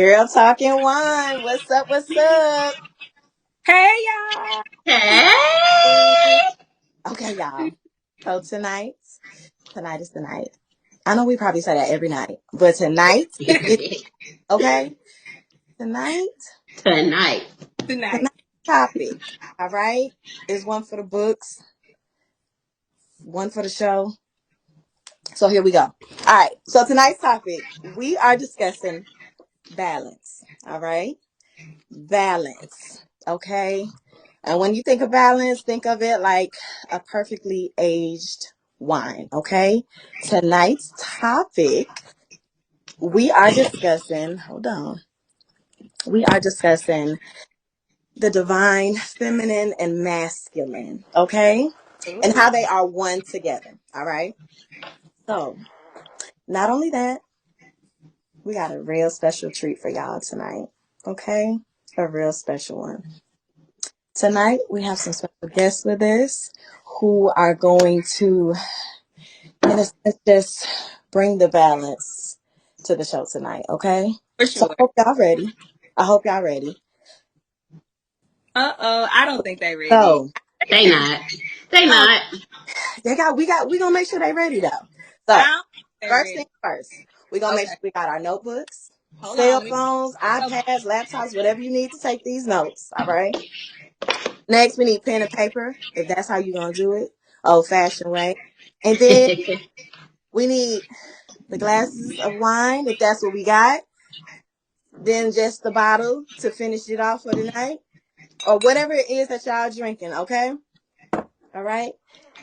Girl talking wine. What's up? What's up? Hey y'all. Hey. Hey! Okay, y'all. So tonight is the night. I know we probably say that every night, but tonight is it. Okay, tonight, Tonight. Tonight. tonight's topic. All right, is one for the books, one for the show. So here we go. All right. So tonight's topic, we are discussing balance. All right, balance. Okay. And when you think of balance, think of it like a perfectly aged wine, okay? Tonight's topic, we are discussing, hold on, we are discussing the divine feminine and masculine, okay? And how Ooh. they are one together, all right? So, not only that, we got a real special treat for y'all tonight, okay? A real special one. Tonight, we have some special guests with us who are going to, in a sense, just bring the balance to the show tonight, okay? For So I sure. hope y'all ready. I hope y'all ready. I don't think they ready. So They not. They I don't, not. we gonna make sure they ready though. I So don't think they first ready. thing first, we gonna make Okay. sure we got our notebooks, Hold on. cell Let me phones, go. iPads, laptops, whatever you need to take these notes. All right. Next, we need pen and paper, if that's how you're gonna do it, old fashioned way. And then we need the glasses of wine, if that's what we got. Then just the bottle to finish it off for the night, or whatever it is that y'all drinking. Okay, all right.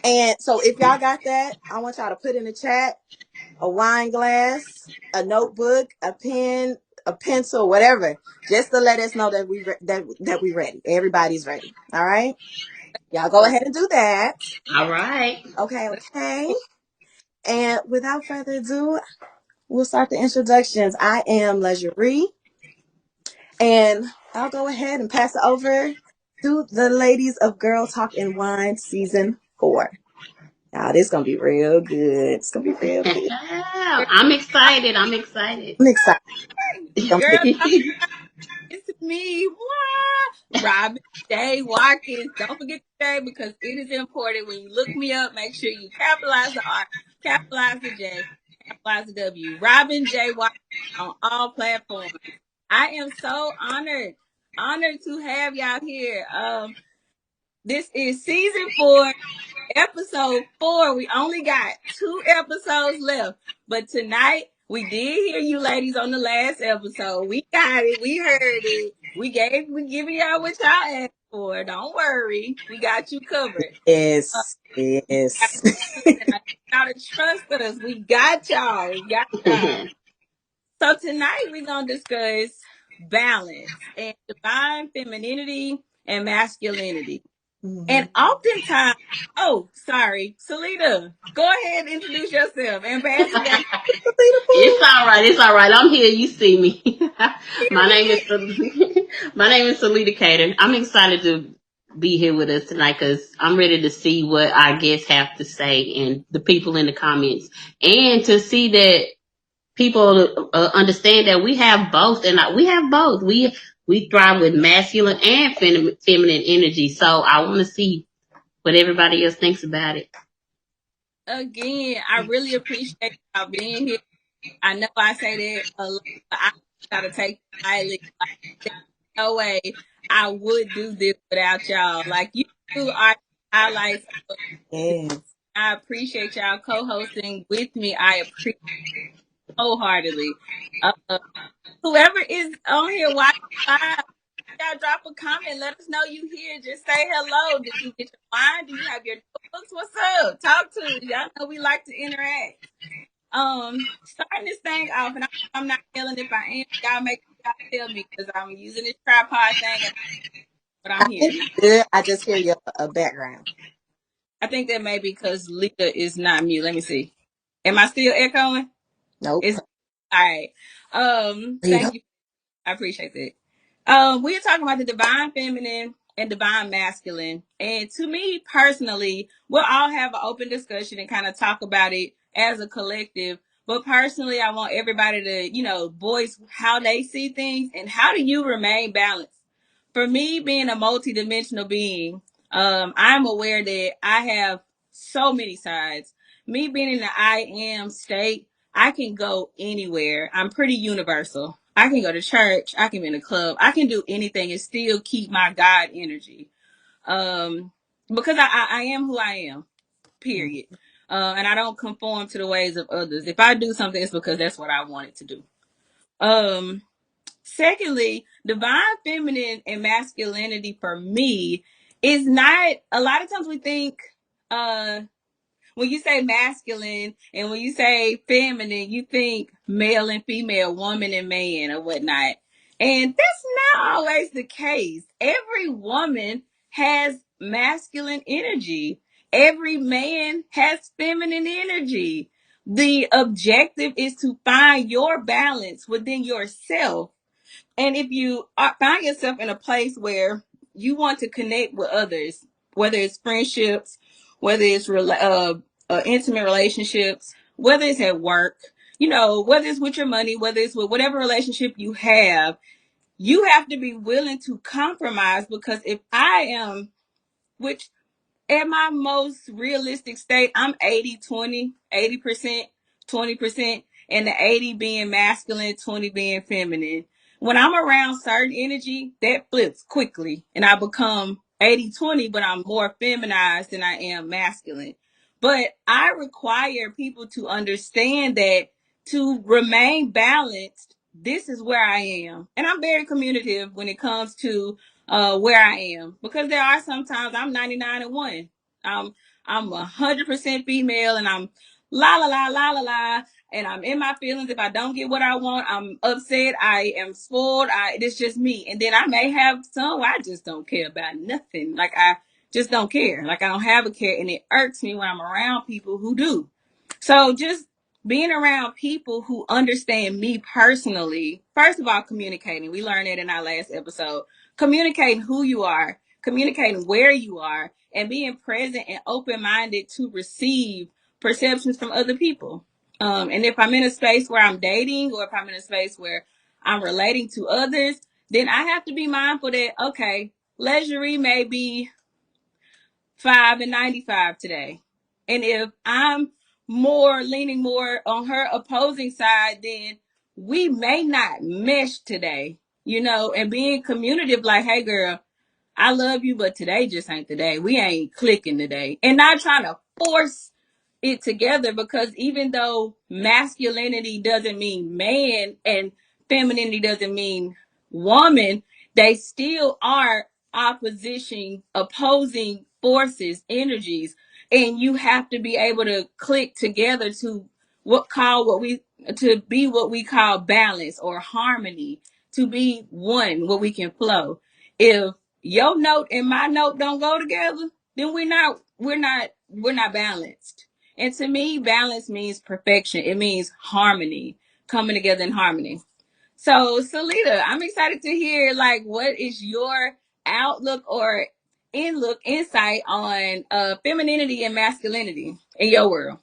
And so if y'all got that, I want y'all to put in the chat a wine glass, a notebook, a pen, a pencil, whatever, just to let us know that that we ready. Everybody's ready. All right, y'all go ahead and do that. All right. Okay, okay. And without further ado, we'll start the introductions. I am Leisure, and I'll go ahead and pass it over to the ladies of Girl Talk and Wine Season 4. Now, this is going to be real good. It's going to be real good. I'm excited. I'm excited. I'm excited. It's gonna Girl, be it's me. What? Robin J. Watkins. Don't forget the J because it is important. When you look me up, make sure you capitalize the R, capitalize the J, capitalize the W. Robin J. Watkins on all platforms. I am so honored to have y'all here. This is season 4, episode 4. We only got 2 episodes left, but tonight we did hear you ladies on the last episode. We got it. We heard it. We giving y'all what y'all asked for. Don't worry, we got you covered. Uh, yes, gotta yes. gotta trust us. We got y'all. We got y'all. So tonight we're gonna discuss balance and divine femininity and masculinity. And Mhm. oftentimes, oh, sorry, Salita, go ahead and introduce yourself and pass it back. It's all right. It's all right. I'm here. You see me. my name is Period. my name is Salita Cater. I'm excited to be here with us tonight because I'm ready to see what our guests have to say and the people in the comments, and to see that people understand that we have both, and we have both. We thrive with masculine and feminine energy. So I want to see what everybody else thinks about it. Again, I really appreciate y'all being here. I know I say that a lot, but I gotta take it lightly. Like, there's no way I would do this without y'all. Like you two are highlights. Yes. I appreciate y'all co-hosting with me. I appreciate wholeheartedly. Uh, whoever is on here watching live, y'all drop a comment. Let us know you here. Just say hello. Did you get your wine? Do you have your notebooks? What's up? Talk to us. Y'all know we like to interact. Starting this thing off, and I'm not yelling if I am. Y'all make y'all tell me because I'm using this tripod thing, but I I'm here. think it's good. I just hear your background. I think that may be because Lita is not mute. Let me see. Am I still echoing? Nope. It's all right. Rita. Thank you. I appreciate that. We are talking about the divine feminine and divine masculine. And to me personally, we'll all have an open discussion and kind of talk about it as a collective. But personally, I want everybody to, voice how they see things and how do you remain balanced. For me, being a multidimensional being, I'm aware that I have so many sides. Me being in the I am state, I can go anywhere. I'm pretty universal. I can go to church. I can be in a club. I can do anything and still keep my God energy. Because I am who I am, period. And I don't conform to the ways of others. If I do something, it's because that's what I wanted to do. Secondly, divine feminine and masculinity for me is not, a lot of times we think, when you say masculine and when you say feminine, you think male and female, woman and man or whatnot. And that's not always the case. Every woman has masculine energy. Every man has feminine energy. The objective is to find your balance within yourself. And if you find yourself in a place where you want to connect with others, whether it's friendships, whether it's intimate relationships, whether it's at work, whether it's with your money, whether it's with whatever relationship you have to be willing to compromise. Because if I am, which at my most realistic state, I'm 80-20, 80%, 20%, and the 80 being masculine, 20 being feminine. When I'm around certain energy, that flips quickly and I become 80-20, but I'm more feminized than I am masculine. But I require people to understand that to remain balanced, this is where I am. And I'm very communicative when it comes to where I am, because there are sometimes I'm 99 and 1. I'm 100% female and I'm la la la la la la, and I'm in my feelings. If I don't get what I want, I'm upset. I am spoiled. It's just me. And then I may have some where I just don't care about nothing. Like I just don't care. Like I don't have a care, and it irks me when I'm around people who do. So just being around people who understand me personally, first of all, communicating. We learned that in our last episode. Communicating who you are, communicating where you are, and being present and open-minded to receive perceptions from other people. And if I'm in a space where I'm dating, or if I'm in a space where I'm relating to others, then I have to be mindful that, okay, Leisure may be 5 and 95 today. And if I'm leaning more on her opposing side, then we may not mesh today, and being communicative, like, hey girl, I love you, but today just ain't the day. We ain't clicking today. And not trying to force it together, because even though masculinity doesn't mean man and femininity doesn't mean woman, they still are opposing forces, energies. And you have to be able to click together to be what we call balance or harmony, to be one, where we can flow. If your note and my note don't go together, then we're not balanced. And to me, balance means perfection. It means harmony, coming together in harmony. So, Salita, I'm excited to hear, like, what is your outlook or insight on femininity and masculinity in your world?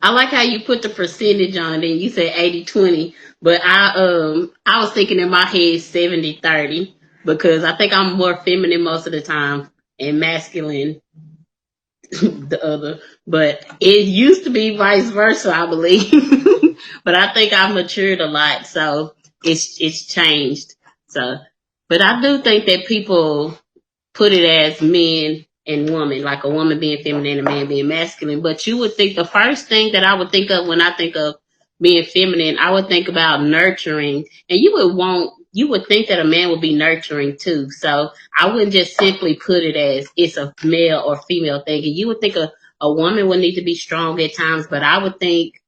I like how you put the percentage on it. You said 80-20, but I was thinking in my head 70-30, because I think I'm more feminine most of the time and masculine the other. But it used to be vice versa, I believe. But I think I've matured a lot, so it's changed. So, but I do think that people put it as men and woman, like a woman being feminine and a man being masculine. But you would think the first thing that I would think of when I think of being feminine, I would think about nurturing. And you would think that a man would be nurturing too. So I wouldn't just simply put it as it's a male or female thing. And you would think a woman would need to be strong at times, but I would think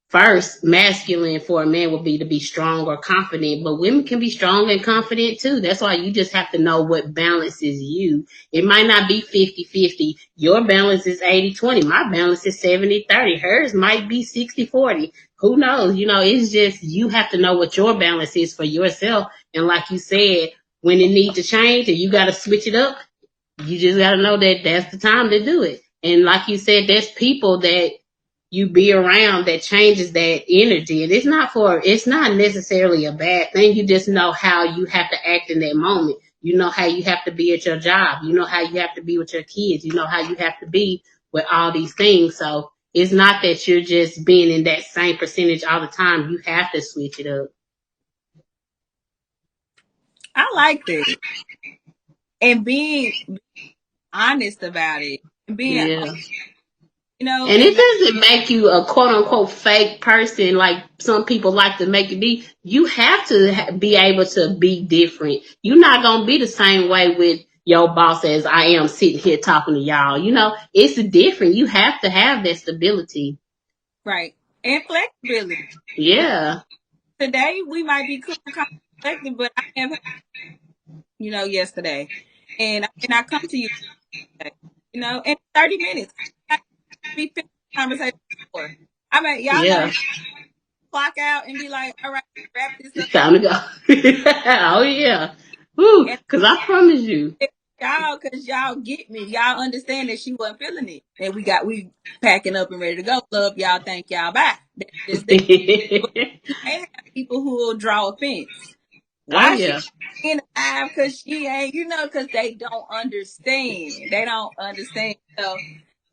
first, masculine for a man would be to be strong or confident, but women can be strong and confident too. That's why you just have to know what balances you. It might not be 50-50. Your balance is 80-20. My balance is 70-30. Hers might be 60-40. Who knows? It's just you have to know what your balance is for yourself. And like you said, when it needs to change and you got to switch it up, You just got to know that that's the time to do it. And like you said, there's people that you be around that changes that energy. And it's not necessarily a bad thing. You just know how you have to act in that moment. You know how you have to be at your job. You know how you have to be with your kids. You know how you have to be with all these things. So it's not that you're just being in that same percentage all the time. You have to switch it up. I like that. And being honest about it. And being, Yeah. And it and doesn't make you a quote unquote fake person like some people like to make it be. You have to be able to be different. You're not going to be the same way with your boss as I am sitting here talking to y'all. It's different. You have to have that stability. right. And flexibility. Yeah. Today we might be cool, calm, collected, but I am, yesterday. And I come to you today, in 30 minutes. I be finished the conversation before. I mean, y'all know Yeah. how to clock out and be like, all right, wrap this It's up. time to go. Oh, yeah. Woo. And Because I promise you. y'all, because y'all get me. Y'all understand that she wasn't feeling it. And we packing up and ready to go. Love y'all. Thank y'all. Bye. That's just that. But you may have people who will draw offense. Oh, Why she yeah. in the eye? Because she ain't, because they don't understand. They don't understand. So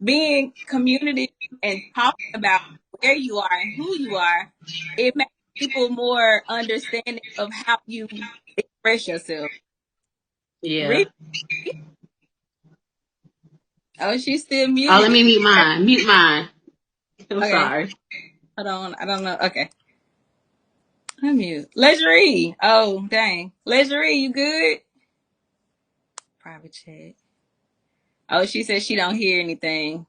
being community and talking about where you are and who you are, it makes people more understanding of how you express yourself. Yeah. Read. Oh, she's still Oh, let muted. me mute mine. Mute mine. I'm Okay. sorry. Hold on. I don't know. Okay. Unmute. Leisure. Oh, dang. Leisure, you good? Private chat. Oh, she said she don't hear anything.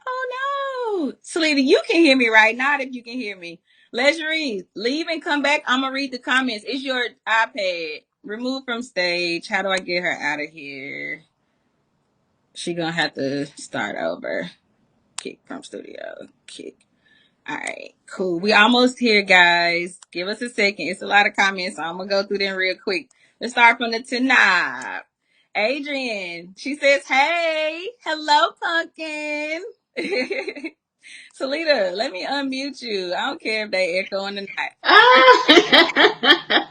Oh no. Selena, you can hear me right now if you can hear me. Leisure, leave and come back. I'm gonna read the comments. It's your iPad. Remove from stage. How do I get her out of here? She gonna have to start over. Kick from studio. Kick. All right, cool. We almost here, guys. Give us a second. It's a lot of comments, so I'm gonna go through them real quick. Let's start from the Tanab. Adrian, she says, "Hey, hello, pumpkin." Salita, let me unmute you. I don't care if they echo in the night. Ah.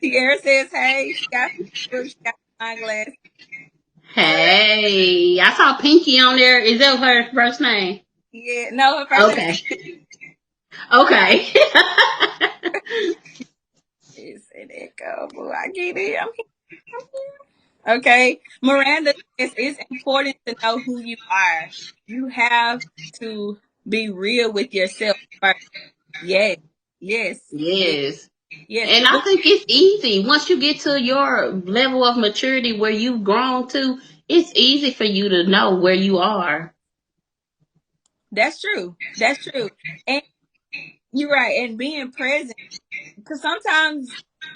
Tiara says, "Hey, she got she got eyeglasses." Hey, I saw Pinky on there. Is that her first name? Yeah, no, her first name Okay. Okay. is an echo. Boy, I get it. I'm here. Okay. Miranda says it's important to know who you are. You have to be real with yourself first. Yes. Yes. Yes. Yes. Yes. And I think it's easy. Once you get to your level of maturity where you've grown to, it's easy for you to know where you are. That's true. That's true. And you're right. And being present, because sometimes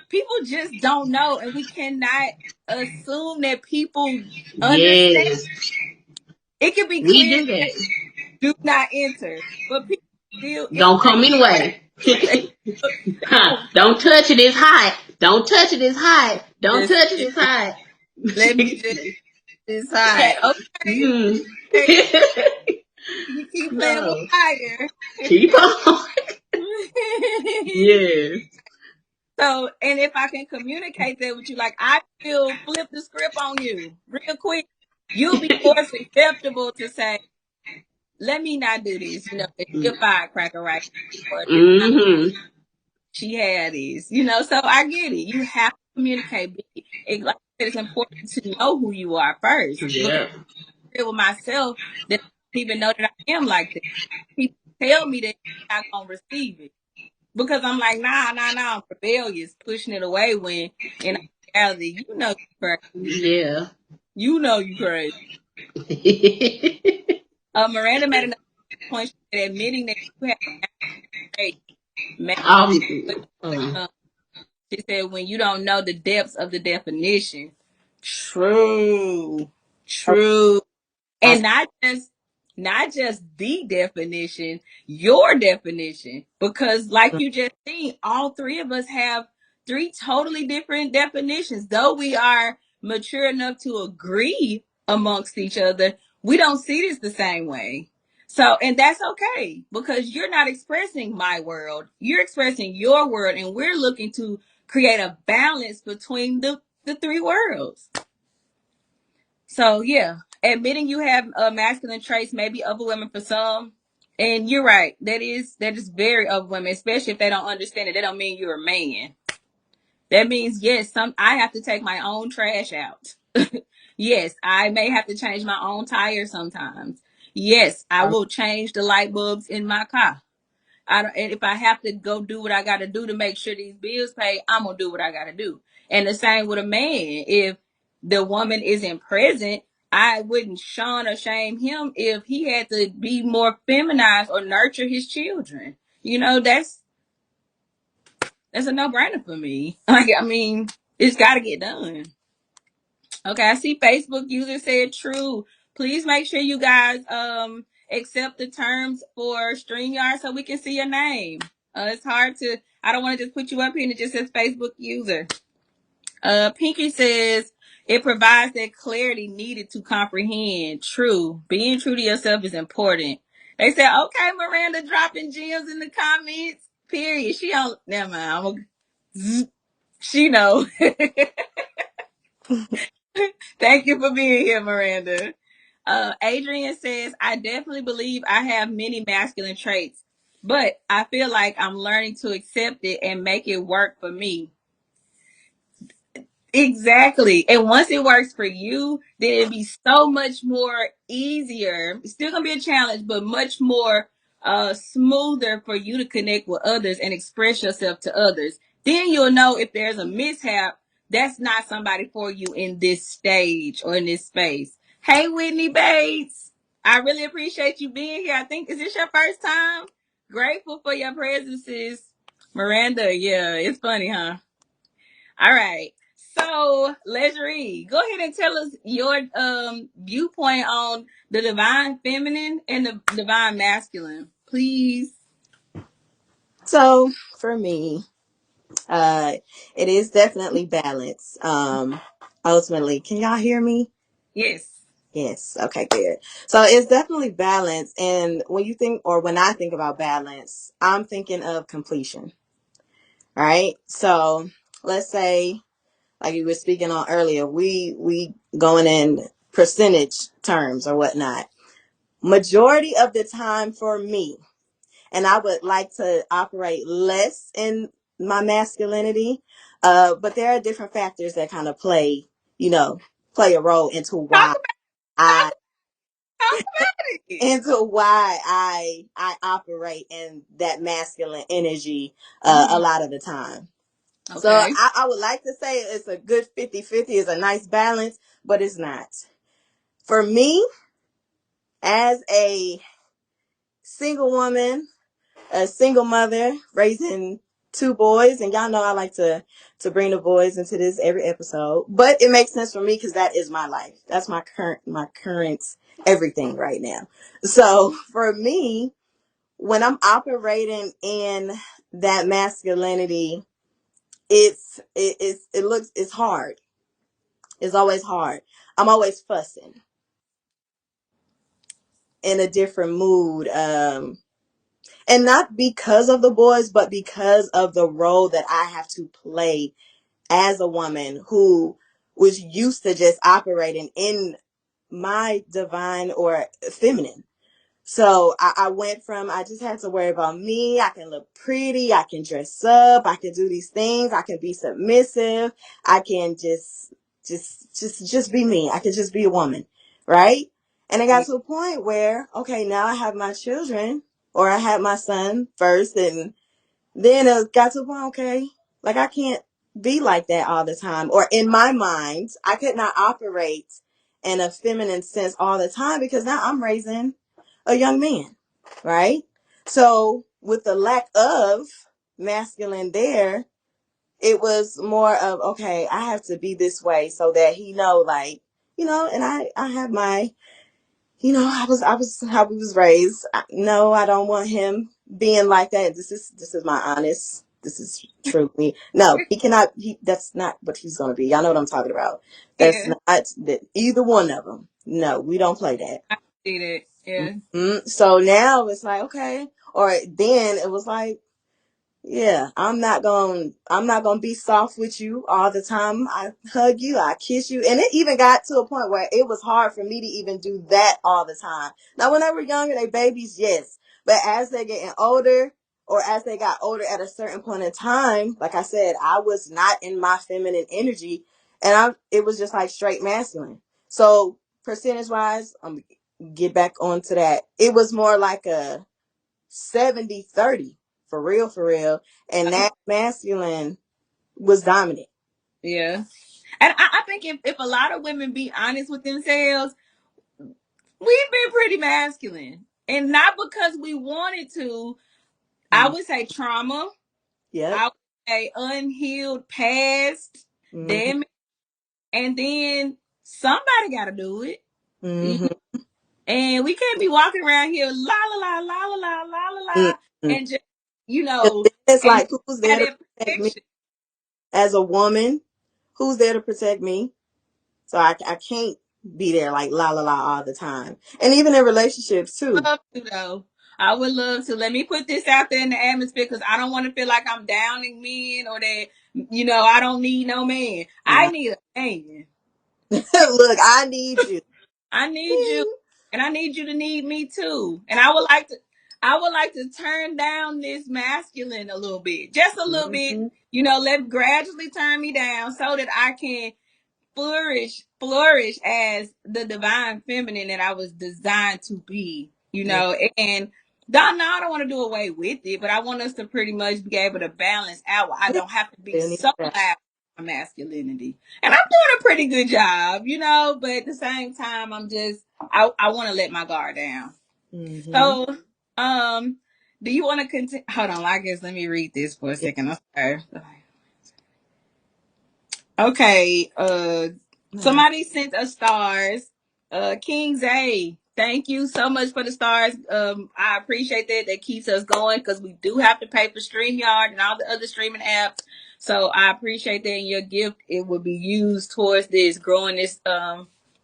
people just don't know, and we cannot assume that people understand. Yes. It can be We clear, do that. do not enter, but people still enter. Don't come anyway. They don't Don't touch it, it's hot. Don't touch it, it's hot. Don't just touch it, it's hot. let me just decide. Okay, Mm. okay. You keep playing with No. fire. Keep on. Yes. So, and if I can communicate that with you, like I will flip the script on you real quick, you'll be more susceptible to say, let me not do this. If you're a firecracker, right? Or this time Mm-hmm. she had these, so I get it. You have to communicate. Like I said, it's important to know who you are first because Yeah. I feel with myself that I don't even know that I am like this. People tell me that I'm not going to receive it because I'm like, nah, I'm rebellious, pushing it away when in reality, you crazy. Yeah. You crazy. Miranda made another point. She said admitting that you have a master trait. um, Uh, she said when you don't know the depths of the definition. True. True. And not just the definition, your definition. Because like you just seen, all three of us have three totally different definitions. Though we are mature enough to agree amongst each other, we don't see this the same way. So, and that's okay because you're not expressing my world. You're expressing your world, and we're looking to create a balance between the three worlds. So, yeah, admitting you have masculine traits may be overwhelming for some. And you're right. That is very overwhelming, especially if they don't understand it. That don't mean you're a man. That means yes, I have to take my own trash out. Yes, I may have to change my own tires sometimes. Yes, I will change the light bulbs in my car. And if I have to go do what I got to do to make sure these bills pay, I'm gonna do what I got to do. And the same with a man. If the woman isn't present, I wouldn't shun or shame him if he had to be more feminized or nurture his children. That's a no-brainer for me. Like, I mean, it's got to get done. Okay, I see Facebook user said true. Please make sure you guys accept the terms for StreamYard so we can see your name. It's hard to. I don't want to just put you up here and it just says Facebook user. Pinky says it provides that clarity needed to comprehend. True. Being true to yourself is important. They said, okay, Miranda dropping gems in the comments. Period. She don't. Never mind. She know. Thank you for being here, Miranda. Adrian says, I definitely believe I have many masculine traits, but I feel like I'm learning to accept it and make it work for me. Exactly. And once it works for you, then it'd be so much more easier. It's still gonna be a challenge, but much more smoother for you to connect with others and express yourself to others. Then you'll know if there's a mishap, that's not somebody for you in this stage or in this space. Hey Whitney Bates, I really appreciate you being here. I think is this your first time? Grateful for your presences. Miranda, yeah, it's funny, huh? All right. So, Legerie, go ahead and tell us your viewpoint on the divine feminine and the divine masculine, please. So for me, it is definitely balance. Ultimately, can y'all hear me? Yes. Yes. Okay, good. So it's definitely balance. And when you think, or when I think about balance, I'm thinking of completion, right? So let's say, like you were speaking on earlier, we going in percentage terms or whatnot. Majority of the time for me, and I would like to operate less in my masculinity, but there are different factors that kind of play a role into Talk why about I talk about it. into why I operate in that masculine energy a Mm-hmm. lot of the time. So Okay. I would like to say it's a good 50-50, is a nice balance, but it's not. For me, as a single woman, a single mother raising two boys, and y'all know I like to bring the boys into this every episode, but it makes sense for me because that is my life. That's my current everything right now. So for me, when I'm operating in that masculinity, it's hard. It's always hard. I'm always fussing, in a different mood. And not because of the boys, but because of the role that I have to play as a woman who was used to just operating in my divine or feminine. So I went from, I just had to worry about me. I can look pretty. I can dress up. I can do these things. I can be submissive. I can just be me. I can just be a woman. Right. And it got to a point where, okay, now I have my children, or I had my son first, and then it got to a point, okay, like I can't be like that all the time. Or in my mind, I could not operate in a feminine sense all the time because now I'm raising a young man, right? So with the lack of masculine there, it was more of, okay, I have to be this way so that he know, like, and I have my, I was how we was raised. No, I don't want him being like that. This is my honest this is true me. No, he cannot. That's not what he's going to be. Y'all know what I'm talking about. That's Yeah, not that either one of them. No, we don't play that. I see that. Yeah, So now it's like, okay, or then it was like, yeah, I'm not gonna be soft with you all the time. I hug you, I kiss you. And it even got to a point where it was hard for me to even do that all the time. Now when they were younger, they babies, yes. But as they're getting older, or as they got older at a certain point in time, like I said, I was not in my feminine energy, and it was just like straight masculine. So percentage wise, get back onto that. It was more like a 70-30, for real. And that masculine was dominant. yeah. And I think if a lot of women be honest with themselves, we've been pretty masculine, and not because we wanted to. I Mm. would say trauma. Yep. I would say unhealed past Mm-hmm. damage, and then somebody got to do it. Mm-hmm. And we can't be walking around here la la la la la la la la la Mm-hmm. and just you know It's and like, who's have there to that protect me protection. as a woman? Who's there to protect me? So I can't be there like la la la all the time. And even in relationships too. Love to though. I would love to. Let me put this out there in the atmosphere because I don't want to feel like I'm downing men or that I don't need no man. I Nah. need a man. Look, I need you. I need you, and I need you to need me too. And I would like to turn down this masculine a little bit, just a little bit. Mm-hmm. Let gradually turn me down so that I can flourish as the divine feminine that I was designed to be. Yeah. And I don't want to do away with it, but I want us to pretty much be able to balance out. I We don't have to be still need so that. loud with my masculinity, and I'm doing a pretty good job, but at the same time, I want to let my guard down. Mm-hmm. So, do you want to continue? Hold on, I guess let me read this for a Yeah. second. I'm sorry. Okay. Nice. Somebody sent us stars. King Zay, thank you so much for the stars. I appreciate that. That keeps us going because we do have to pay for StreamYard and all the other streaming apps. So I appreciate that. And your gift, it will be used towards this growing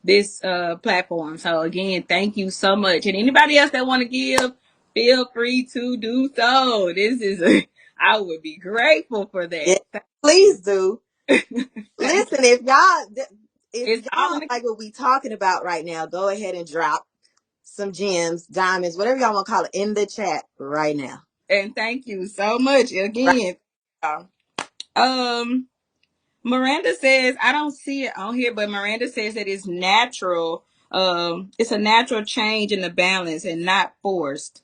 this platform. So again, thank you so much. And anybody else that want to give, feel free to do so. I would be grateful for Yeah. that. Thank Please you. do. Thank you. Listen, if It's all y'all in like what we talking about right now, go ahead and drop some gems, diamonds, whatever y'all want to call it, in the chat right now. and thank you so much Right. again. Um, Miranda says I don't see it on here, but Miranda says that it's natural. It's a natural change in the balance and not forced.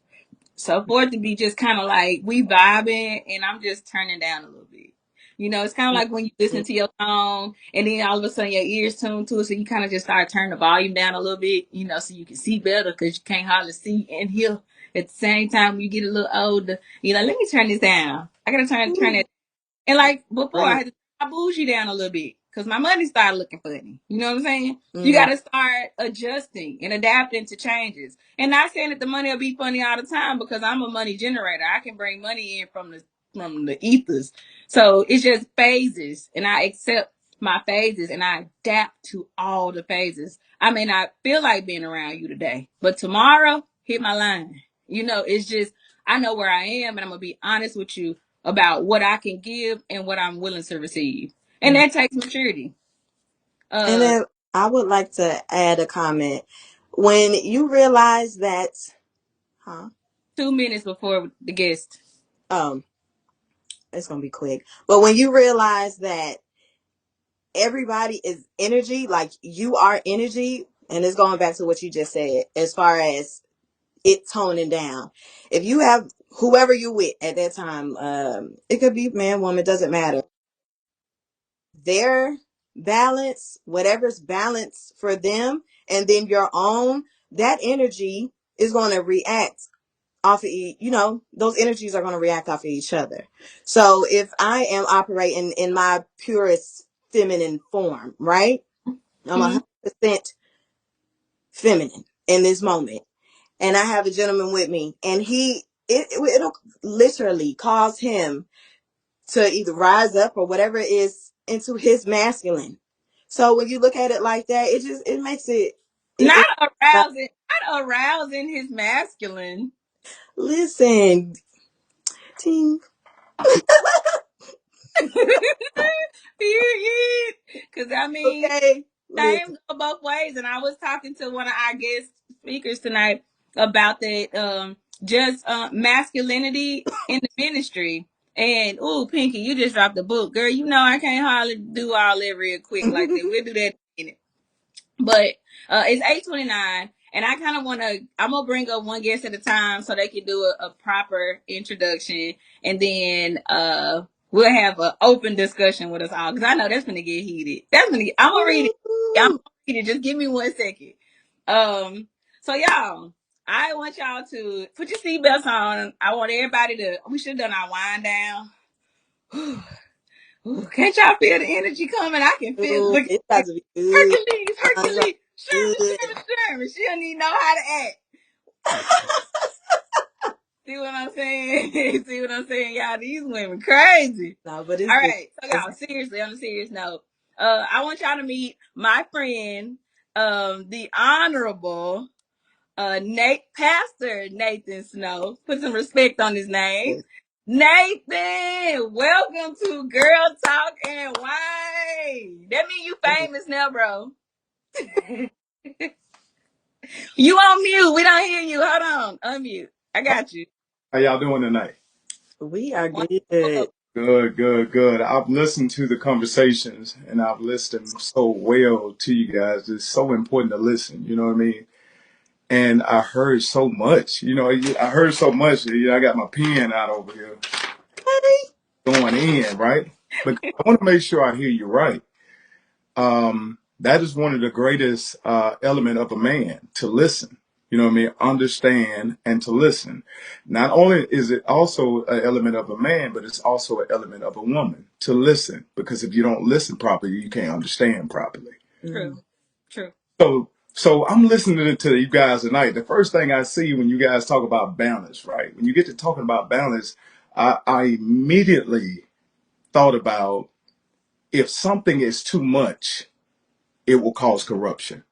So for it to be just kind of like we vibing and I'm just turning down a little bit. It's kind of like when you listen to your song and then all of a sudden your ears tune to it. So you kind of just start turning the volume down a little bit, so you can see better because you can't hardly see and hear at the same time when you get a little older. Let me turn this down. I got to turn it. And like before, I Right. had to turn my bougie down a little bit because my money started looking funny. You know what I'm saying? You got Mm-hmm. to start adjusting and adapting to changes. And not saying that the money will be funny all the time because I'm a money generator. I can bring money in from the ethers. So it's just phases, and I accept my phases and I adapt to all the phases. I may not feel like being around you today, but tomorrow hit my line. It's just I know where I am, and I'm gonna be honest with you about what I can give and what I'm willing to receive. And Mm. that takes maturity. And Uh then I would like to add a comment. When you realize that, huh? 2 minutes before the guest. Um, it's gonna be quick. But when you realize that everybody is energy, like you are energy, and it's going back to what you just said, as far as it toning down. If you have whoever you with at that time, it could be man, woman, doesn't matter. Their balance, whatever's balance for them, and then your own, that energy is going to react off of those energies are going to react off of each other. So if I am operating in my purest feminine form, right? I'm Mm-hmm. 100% feminine in this moment, and I have a gentleman with me, and it'll literally cause him to either rise up or whatever is into his masculine. So when you look at it like that, it makes it Not arousing, not arousing his masculine. listen, team. Period. Because I mean, Okay, same listen. go both ways. And I was talking to one of our guest speakers tonight about that, just masculinity in the ministry. And ooh, Pinky, you just dropped the book, girl. You know I can't hardly do all that real quick like that. We'll do that in a minute. But it's 8:29, and I kind of want to. I'm gonna bring up one guest at a time so they can do a proper introduction, and then we'll have an open discussion with us all because I know that's gonna get heated. That's gonna. I'm gonna read it. I'm gonna read it. Just give me 1 second. So y'all, I want y'all to put your seatbelts on. I want everybody to. We should have done our wind down. Ooh, can't y'all feel the energy coming? I can feel. Ooh, Look, it's about to be good. Hercules, It's about Hercules, to Sherman, be Sherman, Sherman. She don't even know how to act. good. See what I'm saying? See what I'm saying? Y'all, these women crazy. No, but it's All good. right. So It's y'all, seriously, on a serious note, I want y'all to meet my friend, the honorable Pastor Nathan Snow. Put some respect on his name. good. Nathan, welcome to Girl Talk and Wine. That mean you famous now, bro. You on mute. We don't hear you. Hold on. Unmute. I got you. How y'all doing tonight? We are Wonderful. good. Good, good, good. I've listened to the conversations and I've listened so well to you guys. It's so important to listen, you know what I mean? And I heard so much, I heard so much. I got my pen out over here going in, right? But I want to make sure I hear you right. That is one of the greatest element of a man, to listen. You know what I mean? Understand and to listen. Not only is it also an element of a man, but it's also an element of a woman, to listen. Because if you don't listen properly, you can't understand properly. True. True. So I'm listening to you guys tonight. The first thing I see when you guys talk about balance, right? When you get to talking about balance, I immediately thought about, if something is too much, it will cause corruption.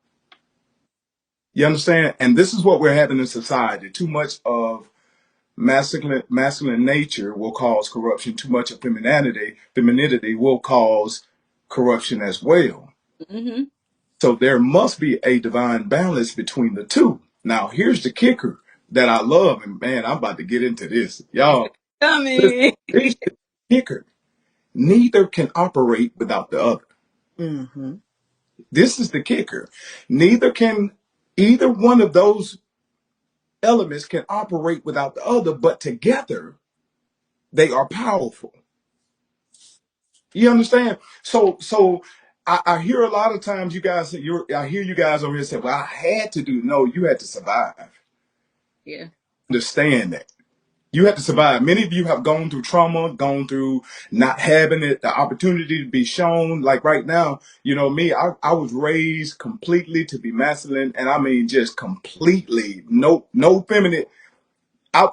You understand? And this is what we're having in society. Too much of masculine nature will cause corruption. Too much of femininity will cause corruption as well. Mm-hmm. So there must be a divine balance between the two. Now, here's the kicker that I love, and man, I'm about to get into this. Y'all, listen, Coming. here's the kicker. Neither can operate without the other. Mm-hmm. This is the kicker. Neither can either one of those elements can operate without the other, but together they are powerful. You understand? So I hear a lot of times you guys I hear you guys over here say, well, I had to do. No, you had to survive. Yeah. Understand that. You had to survive. Many of you have gone through trauma, gone through not having it, the opportunity to be shown. Like right now, me, I was raised completely to be masculine. And I mean, just completely no feminine.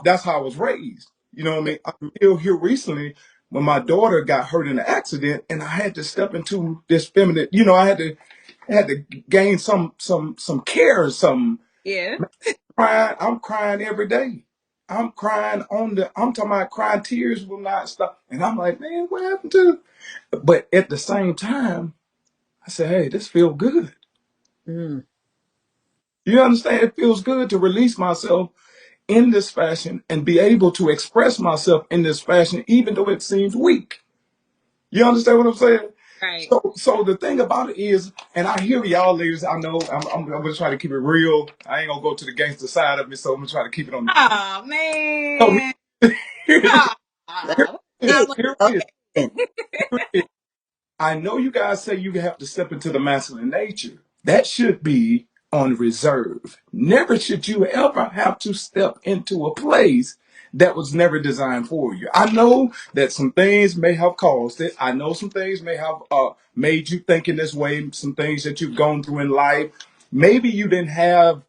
That's how I was raised. You know what I mean? I'm still here recently when my daughter got hurt in an accident and I had to step into this feminine, I had to gain some care and some Yeah. crying. I'm crying every day. I'm talking about crying, tears will not stop. And I'm like, man, what happened to? But at the same time, I said, hey, this feels good. Mm. You understand? It feels good to release myself in this fashion and be able to express myself in this fashion, even though it seems weak. You understand what I'm saying? Right. So the thing about it is, and I hear y'all ladies, I know I'm gonna try to keep it real. I ain't gonna go to the gangster side of me, so I'm gonna try to keep it on. Oh No, man. here it is. That's Oh, Here it. I'm it is. Okay. Here it is. I know you guys say you have to step into the masculine nature. That should be on reserve. Never should you ever have to step into a place that was never designed for you. I know that some things may have caused it. I know some things may have made you think in this way, some things that you've gone through in life. Maybe you didn't have,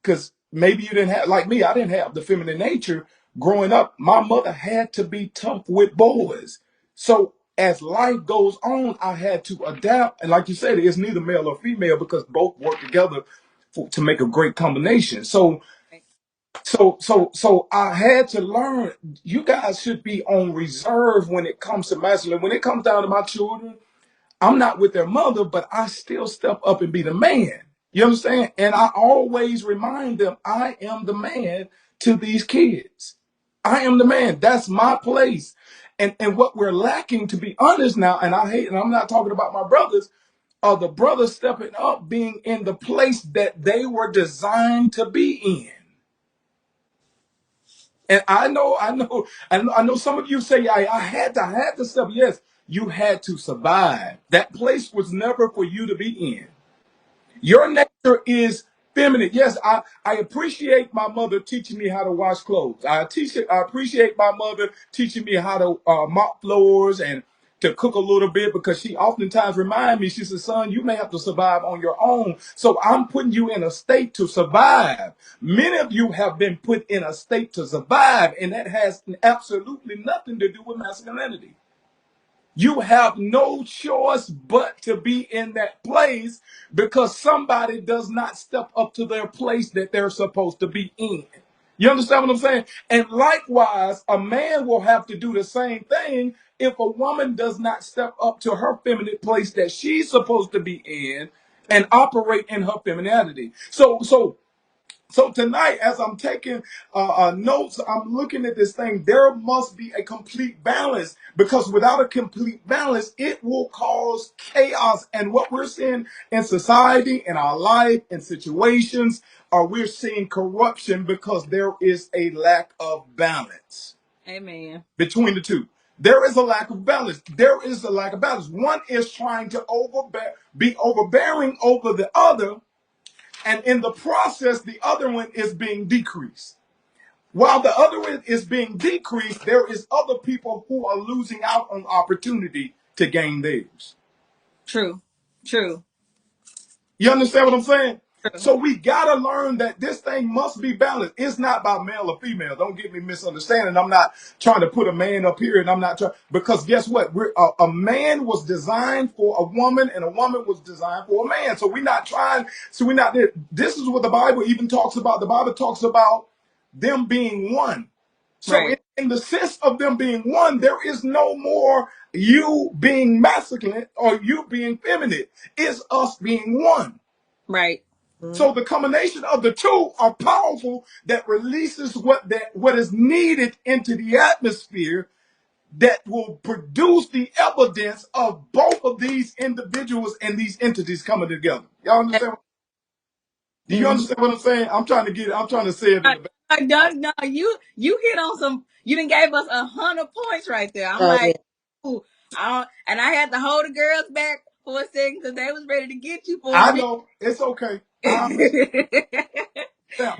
because maybe you didn't have, like me, I didn't have the feminine nature growing up. My mother had to be tough with boys. So as life goes on, I had to adapt. And like you said, it's neither male or female because both work together to make a great combination. Right. So I had to learn. You guys should be on reserve when it comes to masculine. When it comes down to my children, I'm not with their mother, but I still step up and be the man. You understand? And I always remind them I am the man to these kids. I am the man. That's my place. And what we're lacking, to be honest now, and I hate, and I'm not talking about my brothers, are the brothers stepping up, being in the place that they were designed to be in. And I know some of you say, I had to step. Yes, you had to survive. That place was never for you to be in. Your nature is feminine. Yes, I appreciate my mother teaching me how to wash clothes. I appreciate my mother teaching me how to mop floors and to cook a little bit because she oftentimes remind me, she says, son, you may have to survive on your own. So I'm putting you in a state to survive. Many of you have been put in a state to survive, and that has absolutely nothing to do with masculinity. You have no choice but to be in that place because somebody does not step up to their place that they're supposed to be in. You understand what I'm saying? And likewise, a man will have to do the same thing if a woman does not step up to her feminine place that she's supposed to be in and operate in her femininity. So tonight, as I'm taking notes, I'm looking at this thing. There must be a complete balance because without a complete balance, it will cause chaos. And what we're seeing in society, in our life, in situations, we're seeing corruption because there is a lack of balance Amen. between the two. There is a lack of balance. There is a lack of balance. One is trying to be overbearing over the other, and in the process, the other one is being decreased. While the other one is being decreased, there is other people who are losing out on opportunity to gain theirs. True. True. You understand what I'm saying? True. So we gotta learn that this thing must be balanced. It's not about male or female. Don't get me misunderstanding. I'm not trying to put a man up here, and I'm not trying because guess what? A man was designed for a woman, and a woman was designed for a man. So we're not trying. So we're not there. This is what the Bible even talks about. The Bible talks about them being one. So Right. in the sense of them being one, there is no more you being masculine or you being feminine. It's us being one. Right. Mhm. So the combination of the two are powerful that releases what is needed into the atmosphere that will produce the evidence of both of these individuals and these entities coming together. Y'all understand? Do you Mhm. understand what I'm saying? I'm trying to say it in the back. I don't know. You hit on some. You done gave us 100 points right there. I'm Oh yeah. like, ooh, and I had to hold the girls back for a second because they was ready to get you for a I minute. know it's okay. I understand,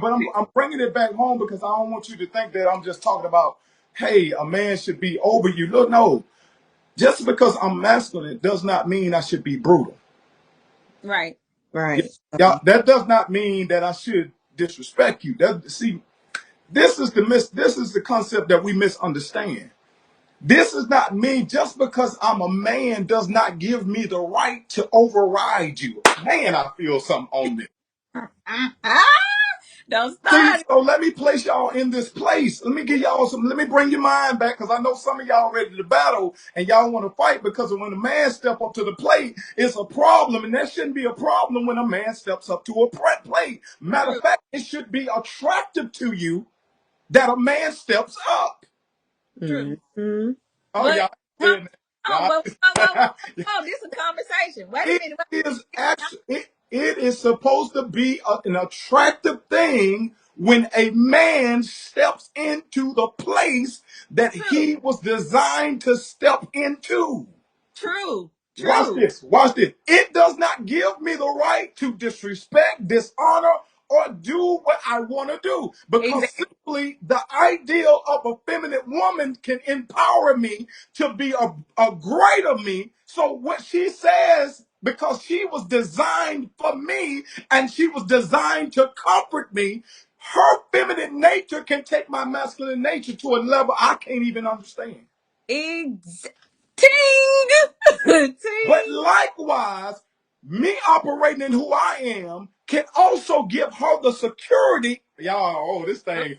but I'm bringing it back home because I don't want you to think that I'm just talking about, hey, a man should be over you. Look, no, just because I'm masculine does not mean I should be brutal. Right. Yeah, Right. yeah, that does not mean that I should disrespect you. See, this is the concept that we misunderstand. This is not me. Just because I'm a man does not give me the right to override you. Man, I feel something on this. Don't See, start. so let me place y'all in this place. Let me bring your mind back because I know some of y'all ready to battle and y'all want to fight because when a man step up to the plate, it's a problem. And that shouldn't be a problem when a man steps up to a plate. Matter of True. fact, it should be attractive to you that a man steps up. True. Mhm. Oh, But y'all come saying on, that. but whoa, Y'all. this is a conversation. Wait a It minute. is actually it is supposed to be an attractive thing when a man steps into the place that True. he was designed to step into. True. Watch True. this. Watch this. It does not give me the right to disrespect, dishonor, or do what I want to do. Because Exactly. simply the ideal of a feminine woman can empower me to be a greater me. So what she says, because she was designed for me and she was designed to comfort me, her feminine nature can take my masculine nature to a level I can't even understand. Ting! But Ting! likewise, me operating in who I am can also give her the security. Y'all, oh, this thing.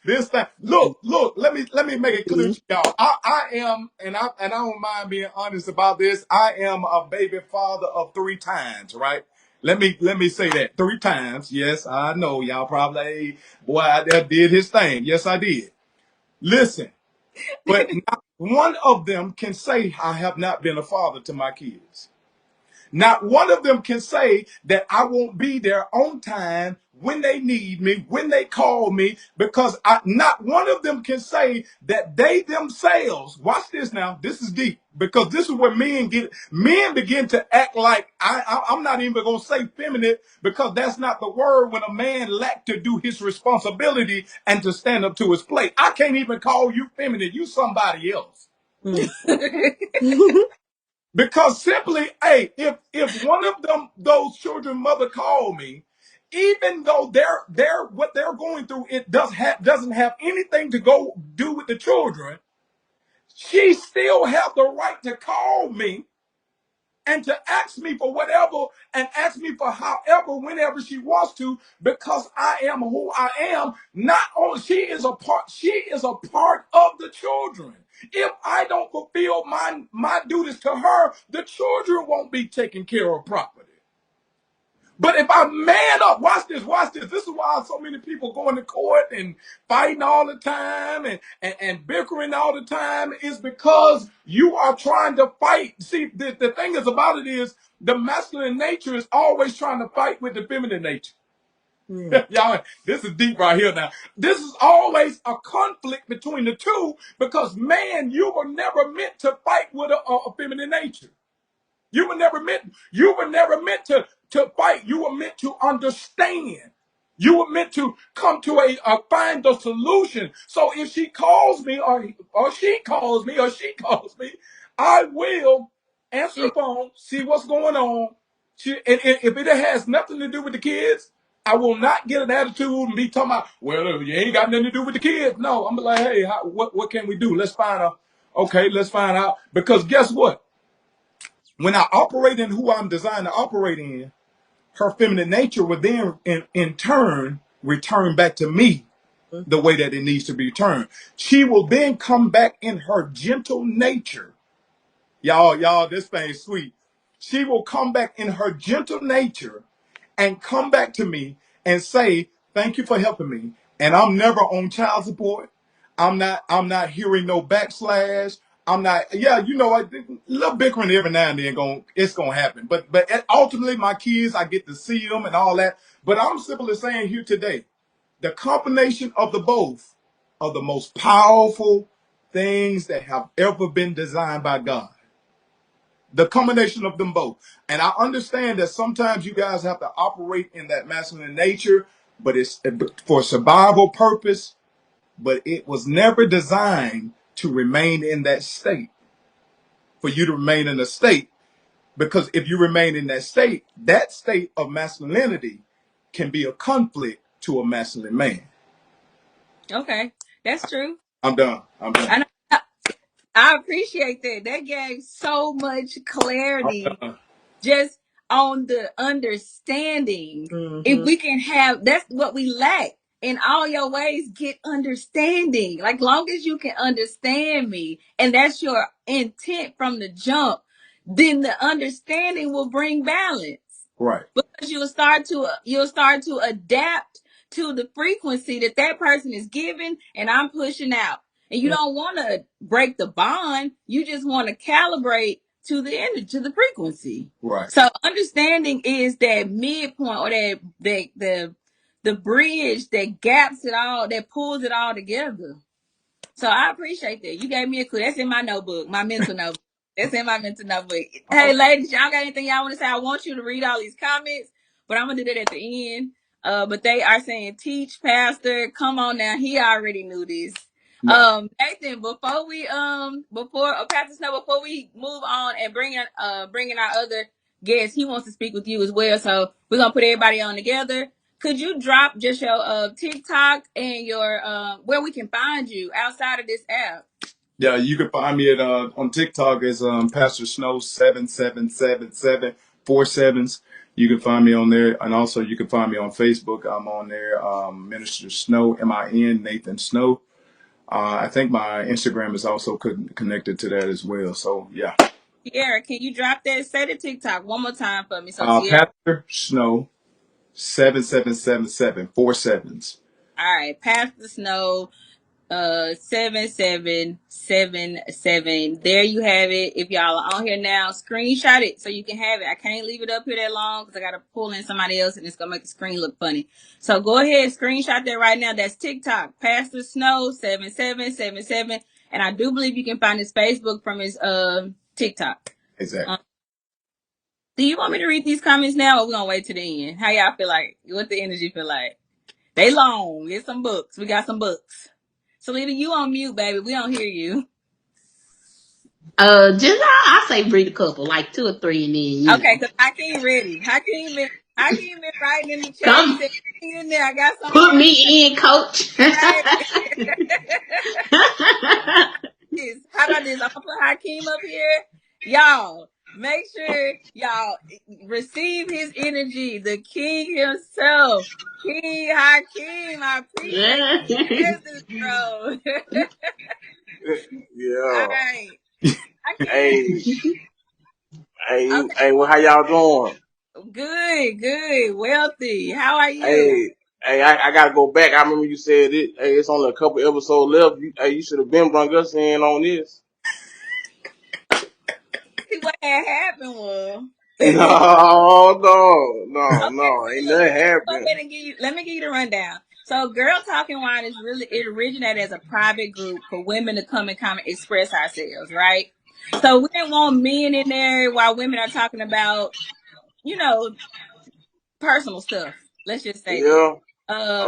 This thing. Look. Let me make it clear to y'all. I am, and I don't mind being honest about this. I am a baby father of 3 times, right? Let me say that 3 times. Yes, I know y'all probably, hey, boy, I did his thing. Yes, I did. Listen, but not one of them can say I have not been a father to my kids. Not one of them can say that I won't be there on time when they need me, when they call me, because not one of them can say that they themselves, watch this now, this is deep, because this is where men begin to act like, I'm not even going to say feminine, because that's not the word when a man lack to do his responsibility and to stand up to his plate. I can't even call you feminine, you somebody else. Because simply, hey, if one of those children mother called me, even though they're what they're going through, it doesn't have anything to go do with the children, she still have the right to call me and to ask me for whatever and ask me for however, whenever she wants to, because I am who I am. Not only she is a part of the children. If I don't fulfill my duties to her, the children won't be taken care of properly. But if I man up, watch this. This is why so many people going to court and fighting all the time and bickering all the time, is because you are trying to fight. See, the thing is about it is the masculine nature is always trying to fight with the feminine nature. Y'all, this is deep right here now. This is always a conflict between the two, because man, you were never meant to fight with a feminine nature. You were never meant to fight. You were meant to understand. You were meant to come to find a solution. So if she calls me or she calls me, I will answer the phone, see what's going on. And if it has nothing to do with the kids, I will not get an attitude and be talking about, well, you ain't got nothing to do with the kids. No, I'm like, hey, what can we do? Let's find out. Okay, let's find out. Because guess what? When I operate in who I'm designed to operate in, her feminine nature will then in turn return back to me the way that it needs to be returned. She will then come back in her gentle nature. Y'all, this thing's sweet. She will come back in her gentle nature and come back to me and say, thank you for helping me. And I'm never on child support. I'm not hearing no backslash. I'm not, yeah, a little bickering every now and then it's gonna happen. But ultimately my kids, I get to see them and all that. But I'm simply saying here today, the combination of the both are the most powerful things that have ever been designed by God. The combination of them both. And I understand that sometimes you guys have to operate in that masculine nature, but it's for survival purpose, but it was never designed to remain in that state, for you to remain in a state. Because if you remain in that state of masculinity can be a conflict to a masculine man. Okay, that's true. I'm done. I appreciate that. That gave so much I'm clarity done. just on the understanding. If we can have, that's what we lack. In all your ways, get understanding. Like, long as you can understand me, and that's your intent from the jump, then the understanding will bring balance. Right. Because you'll start to adapt to the frequency that person is giving, and I'm pushing out. And you don't want to break the bond. You just want to calibrate to the energy, to the frequency. Right. So understanding is that midpoint, or that the bridge that gaps it all, that pulls it all together. So I appreciate that. You gave me a clue. That's in my notebook, my mental notebook. That's in my mental notebook. Hey, ladies, y'all got anything y'all want to say? I want you to read all these comments, but I'm gonna do that at the end. But they are saying, "Teach, Pastor. Come on now." He already knew this. No. Nathan, before Pastor Snow, before we move on and bring in our other guests, he wants to speak with you as well. So we're gonna put everybody on together. Could you drop just your TikTok and your where we can find you outside of this app? Yeah, you can find me at on TikTok as Pastor Snow 7777 47s. You can find me on there, and also you can find me on Facebook. I'm on there, Minister Snow, MIN Nathan Snow. I think my Instagram is also connected to that as well. So yeah, Tierra, can you drop that? Say the TikTok one more time for me. So Tierra. Pastor Snow 7777 47s. All right, Pastor Snow 7777. There you have it. If y'all are on here now, screenshot it so you can have it. I can't leave it up here that long because I gotta pull in somebody else and it's gonna make the screen look funny. So go ahead, screenshot that right now. That's TikTok, Pastor Snow 7777. And I do believe you can find his Facebook from his TikTok. Exactly. Do you want me to read these comments now, or we gonna wait to the end? How y'all feel like? What the energy feel like? They long. Get some books. We got some books. Selena, you on mute, baby. We don't hear you. Just I say read a couple, like 2 or 3, and then Okay, because Hakeem ready. Hakeem been writing in the chat. He come said, "Hang in there. I got something put for you." me in, coach. Right. How about this? I'm gonna put Hakeem up here. Y'all, make sure y'all receive his energy. The king himself. King Hakeem. I appreciate your presence, bro. All Yeah. right. Hakeem. Hey, hey, Okay. hey, well, how y'all doing? Good, good. Wealthy. How are you? I gotta go back. I remember you said it. Hey, it's only a couple episodes left. You should have been brought us in on this. See what had happened was No, no, no, okay, no. so Ain't look, nothing let me go happened. ahead and let me give you the rundown. So Girl Talking Wine is really, it originated as a private group for women to come and kind of express ourselves, right? So we didn't want men in there while women are talking about, you know, personal stuff. Let's just say that. Yeah.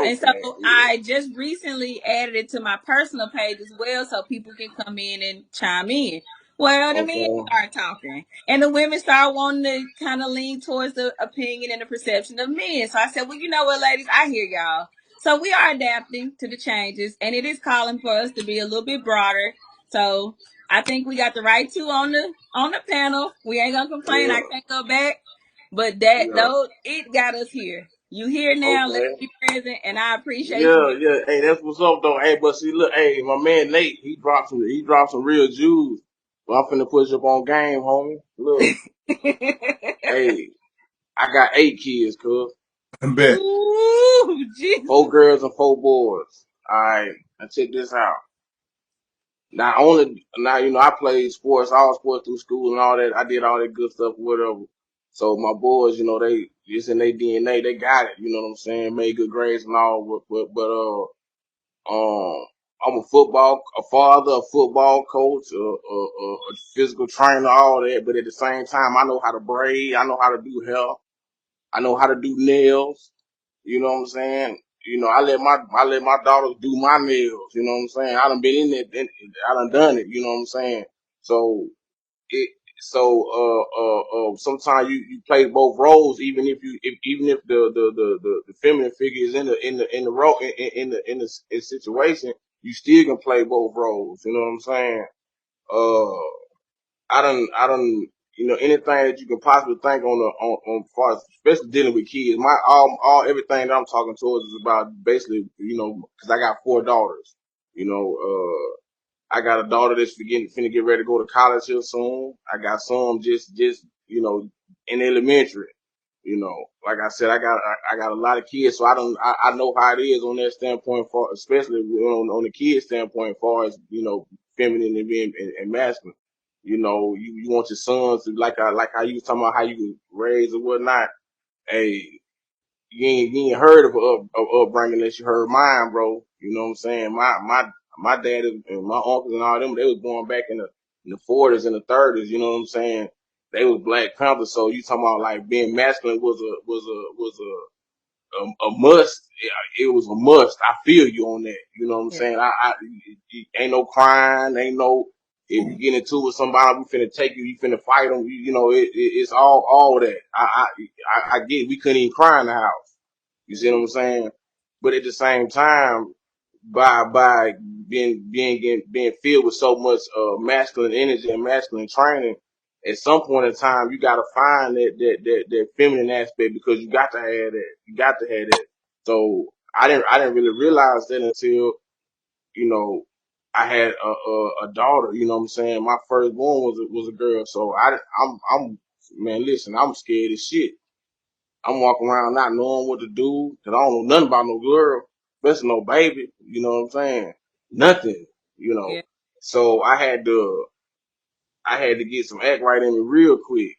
And so Okay. Yeah. I just recently added it to my personal page as well, so people can come in and chime in. Well, the men Okay. start talking, and the women start wanting to kind of lean towards the opinion and the perception of men. So I said, well, you know what, ladies, I hear y'all. So we are adapting to the changes, and it is calling for us to be a little bit broader. So I think we got the right two on the panel. We ain't gonna complain. Yeah. I can't go back. But that Yeah. though it got us here. You here now, let's Okay. be present, and I appreciate you Yeah, being yeah. Hey, that's what's up though. Hey, but see, look, hey, my man Nate, he dropped some real jewels. Well, I'm finna push up on game, homie. Look, hey, I got 8 kids, cuz. Bet. Ooh, Jesus. 4 girls and 4 boys. Alright, now check this out. Now, I played sports, all sports through school and all that. I did all that good stuff, whatever. So my boys, it's in their DNA. They got it. You know what I'm saying? Made good grades and all. I'm a father, a football coach, a physical trainer, all that. But at the same time, I know how to braid. I know how to do hair. I know how to do nails. You know what I'm saying? I let my daughters do my nails. You know what I'm saying? I done been in it. I done done it. You know what I'm saying? So it. Sometimes you play both roles, even if the feminine figure is in the role in situation, you still can play both roles. You know what I'm saying? Uh, I don't, anything that you can possibly think on far as, especially dealing with kids. Everything that I'm talking towards is about basically, cause I got 4 daughters. You know, I got a daughter that's finna get ready to go to college here soon. I got some just, in elementary. Like I said, I got a lot of kids, so I know how it is on that standpoint, for especially on the kid standpoint, as far as feminine and being and masculine. You want your sons to like how you was talking about how you raise or whatnot. Hey, you ain't heard of upbringing unless you heard mine, bro. You know what I'm saying? My dad and my uncles and all them, they was born back in the 40s and the 30s. You know what I'm saying? They was Black Panthers. So you talking about like being masculine was a must. It was a must. I feel you on that. You know what I'm Yeah. saying? Ain't no crying. Ain't no, if you get into it with somebody, we finna take you. You finna fight them. It's all that. I get. We couldn't even cry in the house. You see what I'm saying? But at the same time, by being filled with so much masculine energy and masculine training. At some point in time, you got to find that feminine aspect, because you got to have that. You got to have that. So I didn't really realize that until, you know, I had a daughter. You know what I'm saying? My firstborn was a girl. So I'm man, listen, I'm scared as shit. I'm walking around not knowing what to do, because I don't know nothing about no girl, especially no baby. You know what I'm saying? Nothing. You know. Yeah. So I had to get some act right in me real quick.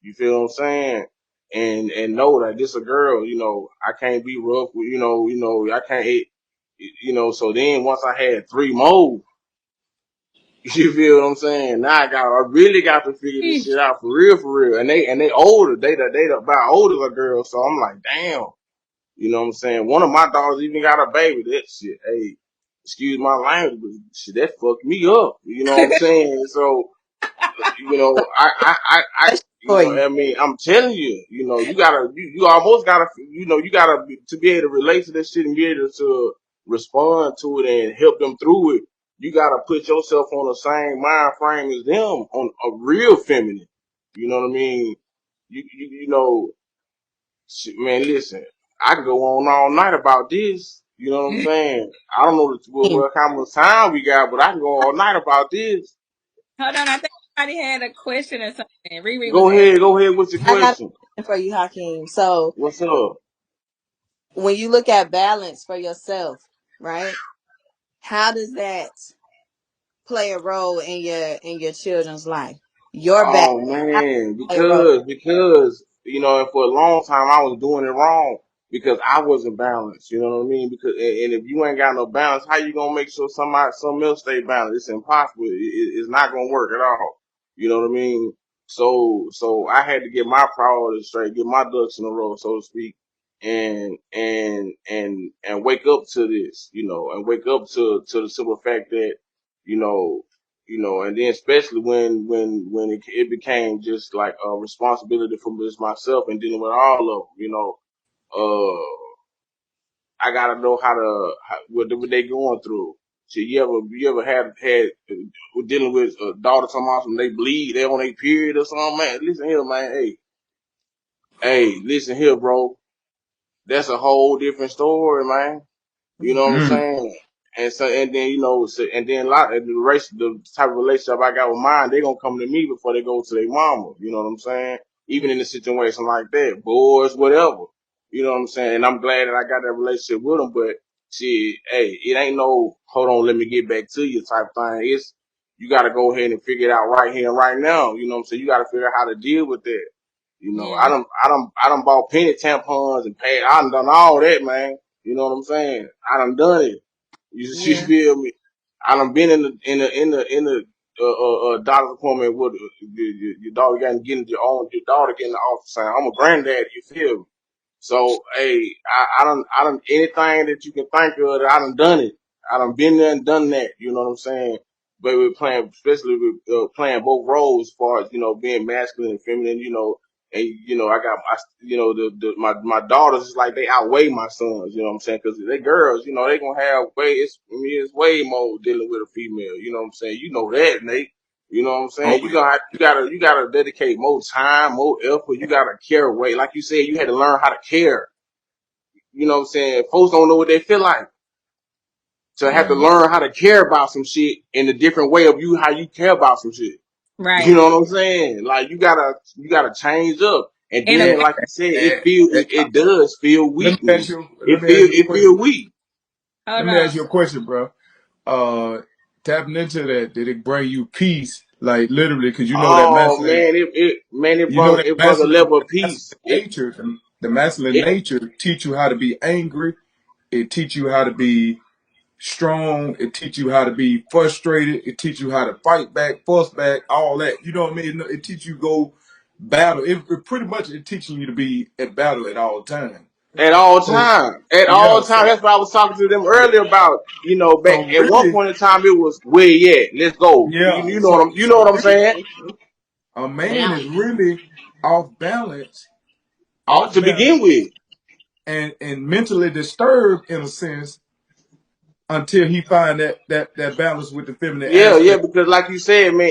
You feel what I'm saying? And know that this a girl. You know, I can't be rough with. I can't. So then once I had three more, you feel what I'm saying? Now I really got to figure this shit out for real. And they older. They about older as a girl. So I'm like, damn. You know what I'm saying? One of my daughters even got a baby. That shit, hey, excuse my language, but shit, that fucked me up. You know what I'm saying? So, I That's for you. I mean, I'm telling you, you almost gotta, to be able to relate to this shit and be able to respond to it and help them through it. You gotta put yourself on the same mind frame as them, on a real feminine. You know what I mean? You know. Shit, man, listen, I can go on all night about this. You know what I'm saying? I don't know how much time we got, but I can go all night about this. Hold on, I think somebody had a question or something. Riri was Go asking. ahead, go ahead with your I got a question. question for you, Hakeem. So What's up? when you look at balance for yourself, right? How does that play a role in your children's life? Your balance, Oh how does man, it play a role? because and for a long time I was doing it wrong because I wasn't balanced. You know what I mean? Because and if you ain't got no balance, how you gonna make sure something else stay balanced? It's impossible. It's not gonna work at all. You know what I mean? So I had to get my priorities straight, get my ducks in a row, so to speak, and wake up to this. And wake up to the simple fact that you know and then especially when it became just like a responsibility for just myself and dealing with all of them, I gotta know what they going through. So you ever dealing with a daughter talking about some they bleed, they on their period or something, man? Listen here, man. Hey, listen here, bro. That's a whole different story, man. You know what I'm Mm. saying? And then and then the type of relationship I got with mine, they gonna come to me before they go to their mama. You know what I'm saying? Even in a situation like that, boys, whatever. You know what I'm saying? And I'm glad that I got that relationship with them. But shit, hey, it ain't no hold on, let me get back to you type thing. It's you got to go ahead and figure it out right here and right now. You know what I'm saying? You got to figure out how to deal with that. Yeah. I done bought penny tampons and paid. I done all that, man. You know what I'm saying? I done it. You Yeah. feel me? I done been in the doctor's appointment with your daughter your daughter getting the ultrasound. I'm a granddad. You feel me? So, hey, I done anything that you can think of, I done it. I done been there and done that. You know what I'm saying? But we're playing, especially with playing both roles as far as, being masculine and feminine, and, I got my daughters is like they outweigh my sons, you know what I'm saying? Cause they girls, they gonna have it's way more dealing with a female, you know what I'm saying? You know that, Nate. You know what I'm Oh saying? yeah. You gotta dedicate more time, more effort. You gotta care way. Like you said, you had to learn how to care. You know what I'm saying? Folks don't know what they feel like. So have to Mm. learn how to care about some shit in a different way of how you care about some shit. You Right. know what I'm saying? Like you gotta change up. And And a And, then, parent. like you said, and, it does feel let weak me ask me. you. It Let me feel ask you a it feel question. weak. Hold Let me ask on. you a question, bro. Tapping into that, did it bring you peace? Like literally, because Oh man, it you know brung that it brung a masculine, level of masculine peace. nature, the masculine It nature teach you how to be angry. It teach you how to be strong. It teach you how to be frustrated. It teach you how to fight back, fuss back, all that. You know what I mean? It teach you go battle. It pretty much it teaching you to be at battle at all times. At all So time. At all yeah, time. That's what I was talking to them earlier about. Back so at one really, point in time it was where you at? Let's go. yeah. You know what I'm saying? A man is Balance. really off balance, To begin with. and mentally disturbed in a sense until he find that balance with the feminine Yeah, yeah, aspect. because like you said, man,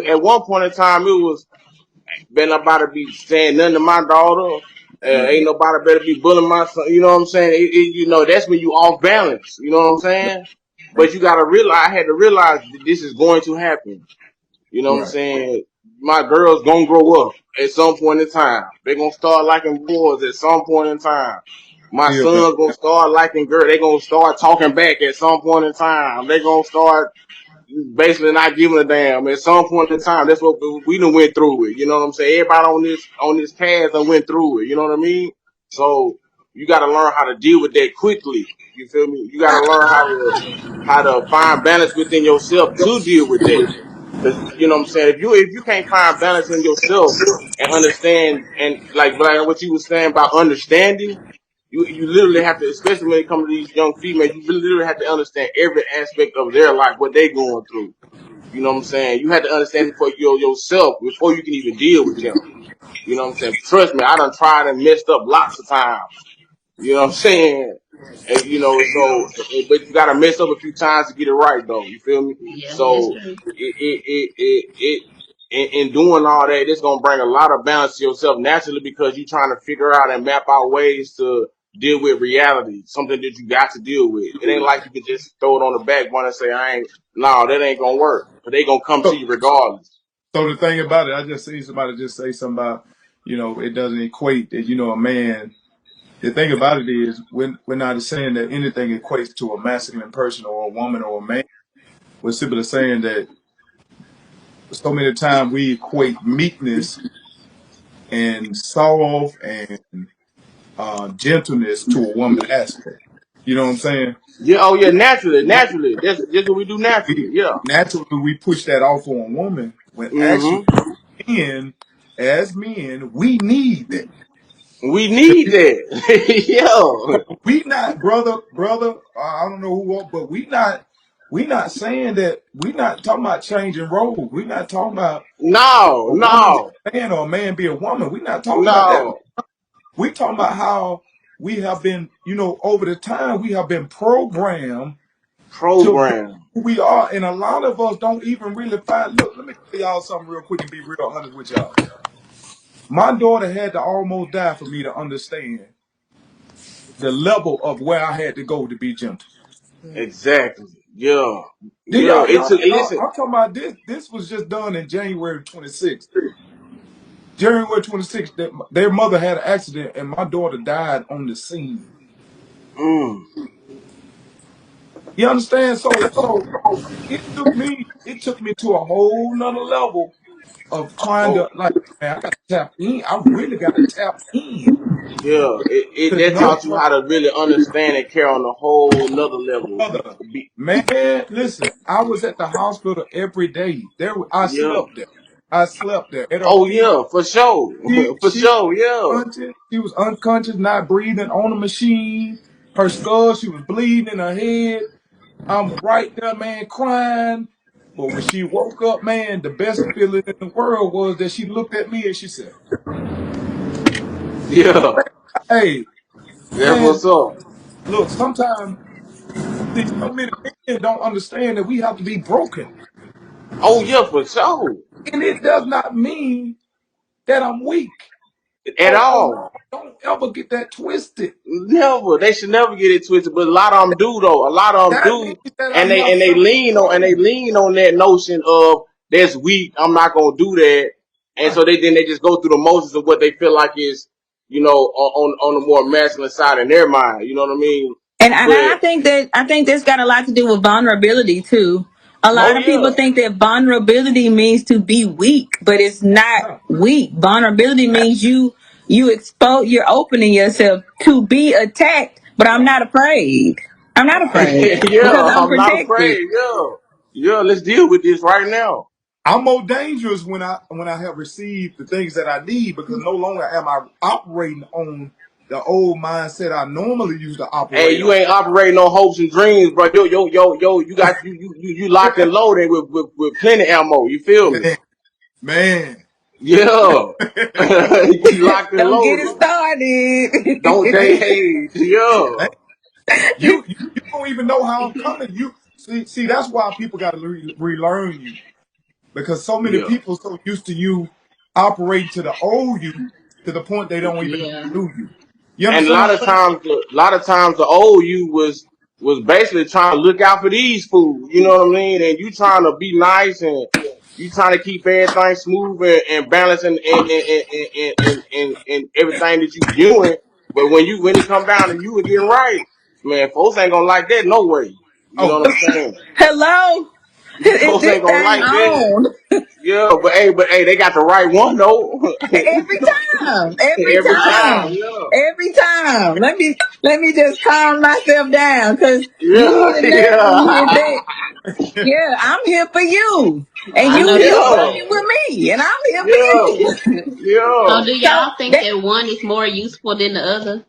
at one point in time, it was better nobody be saying nothing to my daughter. Ain't Man, nobody better be bullying my son. You know what I'm saying? You know, that's when you off balance. You know what I'm saying? man, But you gotta realize, I had to realize that this is going to happen. You know what I'm right. saying? My girls gonna grow up at some point in time. They gonna start liking boys at some point in time. My Still, man. son's gonna start liking girls. They gonna start talking back at some point in time. They gonna start basically not giving a damn at some point in time. That's what we done went through it. You know what I'm saying? Everybody on this path done went through it. You know what I mean? So you got to learn how to deal with that quickly. You feel me? You got to learn how to find balance within yourself to deal with that. Because you know what I'm saying? If you can't find balance in yourself and understand and like what you were saying about understanding. You literally have to, especially when it comes to these young females, you literally have to understand every aspect of their life, what they going through. You know what I'm saying? You have to understand it for yourself before you can even deal with them. You know what I'm saying? Trust me, I done tried and messed up lots of times. You know what I'm saying? And, you know, so, but you gotta mess up a few times to get it right, though. You feel me? Yeah, that's So, true. in doing all that, it's gonna bring a lot of balance to yourself naturally because you're trying to figure out and map out ways to deal with reality, something that you got to deal with. It ain't like you can just throw it on the back burner and say, no, that ain't gonna work. But they gonna come to So, you regardless. so the thing about it, I just seen somebody just say something about, it doesn't equate that, a man. The thing about it is, we're not saying that anything equates to a masculine person or a woman or a man. We're simply saying that so many times we equate meekness and soft and gentleness to a woman aspect. You know what I'm saying? Yeah, oh yeah, naturally. That's just what we do naturally. We Yeah. naturally we push that off on a woman when actually Mm-hmm. men, as men, we need that. We need that. Yeah. We not brother. I don't know who, but we not saying that. We not talking about changing roles. We not talking about No, a woman be no, a man or a man be a woman. We not talking about that. no. We talking about how we have been, over the time we have been programmed to be Program. who we are, and a lot of us don't even really find. Look, let me tell y'all something real quick and be real honest with y'all. My daughter had to almost die for me to understand the level of where I had to go to be gentle. Mm. Exactly. Yeah. Did Yeah. y'all, It's y'all, a, y'all, listen. I'm talking about this. This was just done in January 26th. January 26th, their mother had an accident and my daughter died on the scene. Mm, You understand? So it took me to a whole nother level of trying oh, to, like, man, I got to tap in. I really got to tap in yeah. It to that know taught you how to really understand and care on a whole nother level. other. Be, Man, listen, I was at the hospital every day. I yeah. slept there. I slept there at her Oh feet. yeah, for sure. She For she sure. Yeah. unconscious. She was unconscious, not breathing on the machine. Her skull, she was bleeding in her head. I'm right there, man, crying. But when she woke up, man, the best feeling in the world was that she looked at me and she said, Yeah. "Hey, That's man, what's up. look, sometimes see, so many men don't understand that we have to be broken. Oh yeah, for sure. And it does not mean that I'm weak. At Oh all. no, don't ever get that twisted. Never. They should never get it twisted. But a lot of them do though. A lot of them That means do, that I and have they something to lean on that notion of that's weak. I'm not gonna do that. And right. so they just go through the motions of what they feel like is, on the more masculine side in their mind. You know what I mean? And But I think this got a lot to do with vulnerability too. A oh lot of people yeah, think that vulnerability means to be weak, but it's not No, weak. Vulnerability means you're opening yourself to be attacked, but I'm not afraid. I'm not afraid because yeah. I'm I'm not protected. afraid. Yeah, yeah. Let's deal with this right now. I'm more dangerous when I have received the things that I need because no longer am I operating on the old mindset I normally used to Hey, operate you on. ain't operating on hopes and dreams, bro. Yo, you got you locked and loaded with plenty ammo. You feel me? Man, man. Yeah. You locked and Don't get it loaded. Don't started. they hate? Yeah. You don't even know how I'm coming. You see that's why people got to relearn you, because so many Yeah. people so used to you operating to the old you to the point they don't even know Yeah. the new you. You And understand what I'm saying? a lot of times the old you was basically trying to look out for these fools. You know what I mean? And you trying to be nice and you trying to keep everything smooth and balanced and everything that you doing. But when it come down to you and getting right, man, folks ain't gonna like that no way. You know Oh, what I'm saying? Hello? Is Folks this ain't gonna thing like that. on? Yeah, but hey, they got the right one though. Every time. Every Every time, time. yeah. Every time. Let me just calm myself down because you Yeah, hit a nerve when you hit yeah. that. Yeah, I'm here for you. And I you know here that's Yeah, right. working with me. And I'm here for yeah, you. yeah. So do So y'all think that that one is more useful than the other?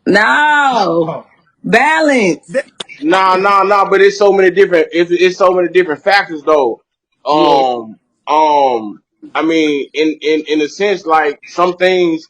no. no. Balance. That, Nah. But it's so many different factors though. Yes. Um, I mean, in a sense, like some things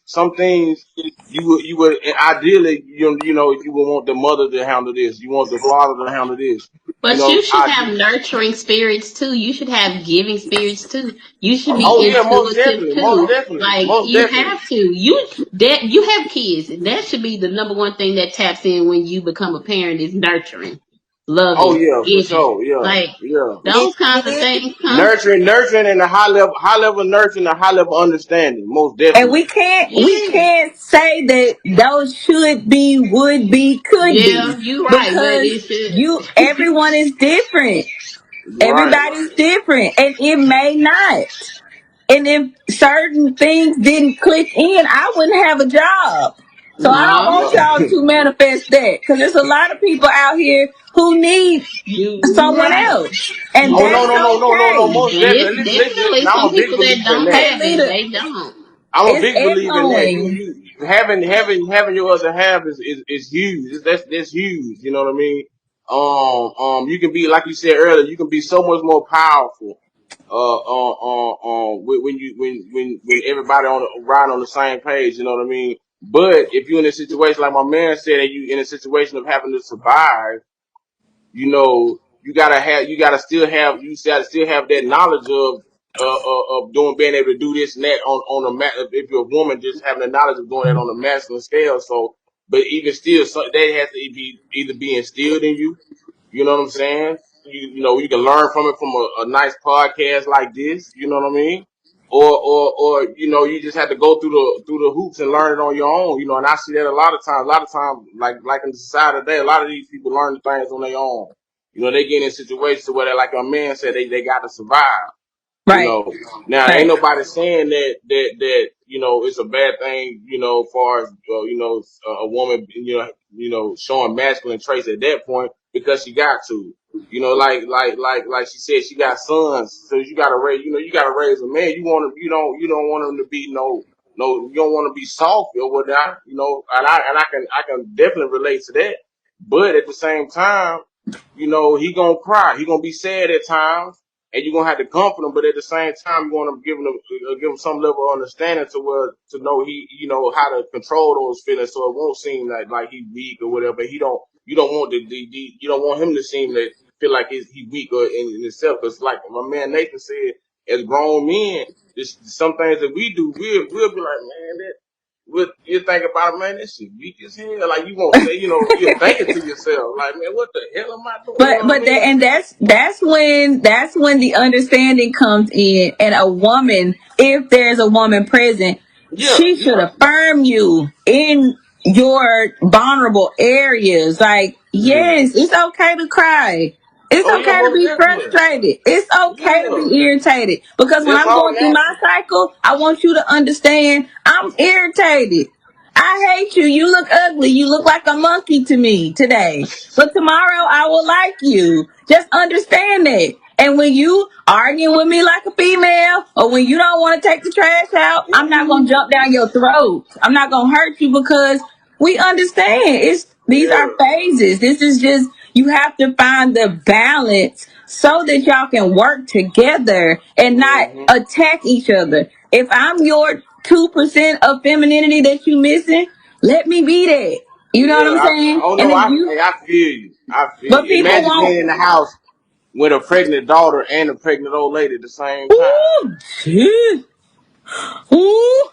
you would ideally you would want the mother to handle this. You want the father to handle this. You But know, you should have nurturing spirits too. You should have giving spirits too. You should be oh yeah, intuitive too. Like most you definitely. have to. You have kids. That should be the number one thing that taps in when you become a parent is nurturing, Oh loving, yeah, for giving. sure. Yeah, Like yeah. It those kinds of is. things come. Nurturing, and a high level nurturing, a high level understanding, most And definitely. we Yeah. can't say that those should be, would be, could Yeah, be you right, but because it should. everyone is different. Right. Everybody's different and it may not. And if certain things didn't click in, I wouldn't have a job. So I don't No, want No. y'all to manifest that because there's a lot of people out here who need you someone right. else. And Oh You no that's right. no no no no no. okay. Most And it's definitely. Listen. definitely I'm some a big people that believer in don't that. Hey, have it. leader, They don't. I'm a it's big believer in that. echoing. You having your other half is huge. That's huge. You know what I mean? You can be like you said earlier. You can be so much more powerful. When everybody on the same page. You know what I mean? But if you're in a situation like my man said, and you in a situation of having to survive, you gotta still have that knowledge of doing being able to do this and that on if you're a woman, just having the knowledge of doing that on a masculine scale. So, but even still, so that has to be either be instilled in you. You know what I'm saying? You can learn from it from a nice podcast like this. You know what I mean? Or you just have to go through the hoops and learn it on your own. And I see that a lot of times. A lot of times, like in the society today, a lot of these people learn things on their own. They get in situations where they, like a man said, they got to survive. You Right, know, now ain't right, nobody saying that it's a bad thing. As far as a woman showing masculine traits at that point because she got to. Like she said, she got sons, so you gotta raise. You gotta raise a man. You don't want him to be no. You don't want to be soft or whatnot. And I can definitely relate to that. But at the same time, he gonna cry. He gonna be sad at times and you're gonna have to comfort him, but at the same time, you want to give him some level of understanding to know how to control those feelings, so it won't seem like he's weak or whatever. You don't want you don't want him to seem that feel like he weak or in himself, because like my man Nathan said, as grown men, some things that we do, we'll be like, man, that. You think about it, man, this shit weak as hell. Like you won't say, you're thinking to yourself, like, man, what the hell am I doing? You know what I but that mean? and that's when the understanding comes in. And a woman, if there's a woman present, Yeah, she should affirm you in your vulnerable areas. Like, yeah. yes, it's okay to cry. It's Oh yeah, okay to most be definitely. frustrated. It's okay to Yeah, be irritated. Because when that's I'm all going through my natural. cycle, I want you to understand I'm irritated. I hate you. You look ugly. You look like a monkey to me today. But tomorrow I will like you. Just understand that. And when you arguing with me like a female, or when you don't want to take the trash out, I'm not gonna jump down your throat. I'm not gonna hurt you because we understand. These Yeah. are phases. This is just, you have to find the balance so that y'all can work together and not Hmm. attack each other. If I'm your 2% of femininity that you missing, let me be that. You know what I'm Yeah, I saying? don't And know. if you, I feel you. I feel but you. people Imagine won't. being in the house with a pregnant daughter and a pregnant old lady at the same time. Ooh, shit. Ooh.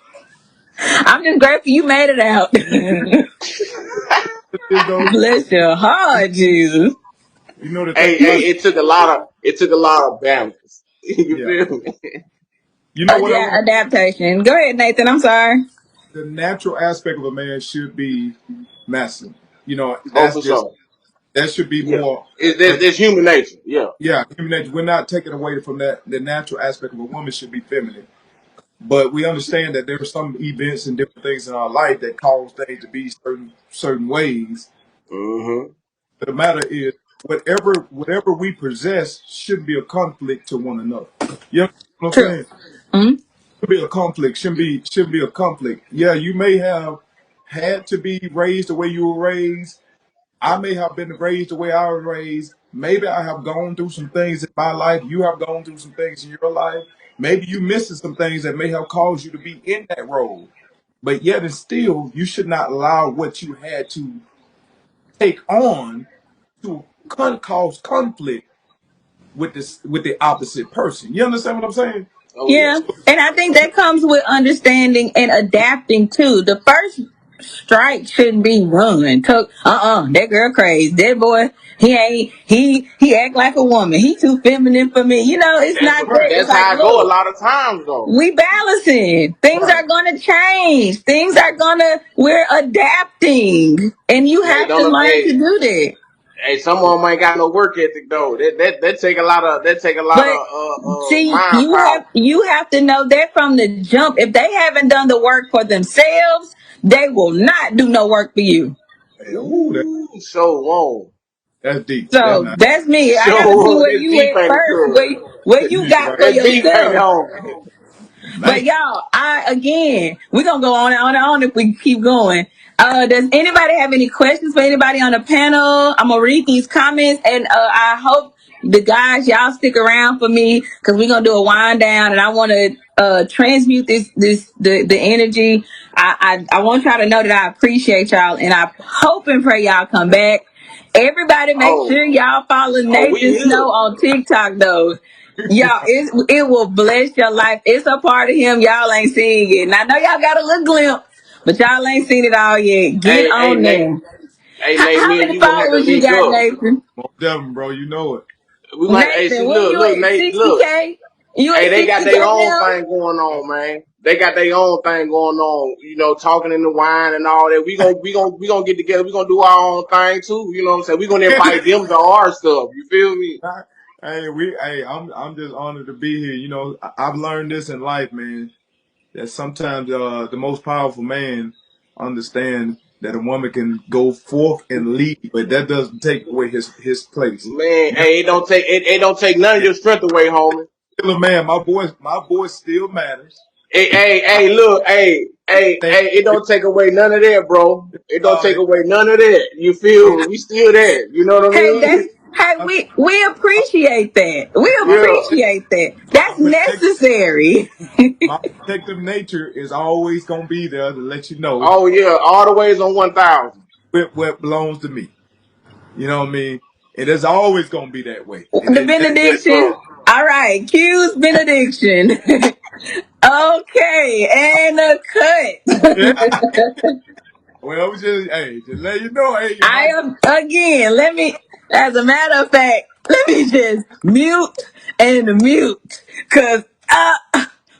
I'm just grateful you made it out. It is though. Bless your heart, Jesus. You know the thing. Hey, it took a lot of balance. You Yeah. feel me? You know what I want? Adaptation. Go ahead, Nathan. I'm sorry. The natural aspect of a man should be masculine. You know, Oh, that's for just sure. that should be Yeah, more. But there's human nature. Yeah. yeah, human nature. We're not taking away from that. The natural aspect of a woman should be feminine. But we understand that there are some events and different things in our life that cause things to be certain ways. Mm-hmm. But the matter is, whatever we possess should be a conflict to one another. You know what I'm True. saying? Hmm. Should be a conflict. Shouldn't be a conflict. Yeah, you may have had to be raised the way you were raised. I may have been raised the way I was raised. Maybe I have gone through some things in my life. You have gone through some things in your life. Maybe you missing some things that may have caused you to be in that role. But yet and still, you should not allow what you had to take on to cause conflict with the opposite person. You understand what I'm saying? Oh yeah. Yeah. And I think that comes with understanding and adapting too. The first strike shouldn't be run. That girl crazy. That boy, he act like a woman. He too feminine for me. You know, it's not that. It's That's like, how I go a look, lot of times though. we balancing. Things Right. are gonna change. We're adapting. And you Hey, have to learn to do that. some of them ain't got no work ethic though. That take a lot of But see, mind power. you have to know that from the jump. If they haven't done the work for themselves, they will not do no work for you. Hey, ooh, Ooh, so wrong. that's deep. That's So not. that's me. I gotta see So where that you deep at ain't it, first. cuz? Where you got Right. for That deep ain't it, yourself. home. But Man. y'all, we're gonna go on and on and on if we keep going. Does anybody have any questions for anybody on the panel? I'm gonna read these comments, and I hope the guys y'all stick around for me because we're gonna do a wind down, and I want to transmute the energy. I want y'all to know that I appreciate y'all, and I hope and pray y'all come back. Everybody, make Oh, sure y'all follow we Nathan here. Snow on TikTok though. Y'all, it will bless your life. It's a part of him. Y'all ain't seen it. And I know y'all got a little glimpse, but y'all ain't seen it all yet. Get Hey, on Nate. there. Hey, Nate, How me and many you gonna have to followers you link got, up. Nathan? Most definitely, bro. You know it. We might. Hey, Nathan, see, where you look, at? Nate, look. 60K? You Hey, at they got their 60K own now? thing going on, man. They got their own thing going on. You know, talking in the wine and all that. We gonna get together. We gonna do our own thing too. You know what I'm saying? We gonna invite them to our stuff. You feel me? I'm just honored to be here. You know, I've learned this in life, man. That sometimes the most powerful man understand that a woman can go forth and lead, but that doesn't take away his place. Man, Yeah, hey, it don't take none of your strength away, homie. still a man. My voice still matters. Hey, look, Thank it you. don't take away none of that, bro. It don't Uh, take away none of that. You feel me? We still there. You know what I Hey, mean? hey, we appreciate that. We my Yeah. appreciate that. my That's protect necessary. my protective nature is always gonna be there to let you know Oh yeah, all the ways on 1,000. what belongs to me. You know what I mean? And it's always gonna be that way. And The Yes, benediction. sir. All right, Q's benediction. Okay, and a yeah. cut. Well, just let you know, hey, I am again. As a matter of fact, let me just mute, cause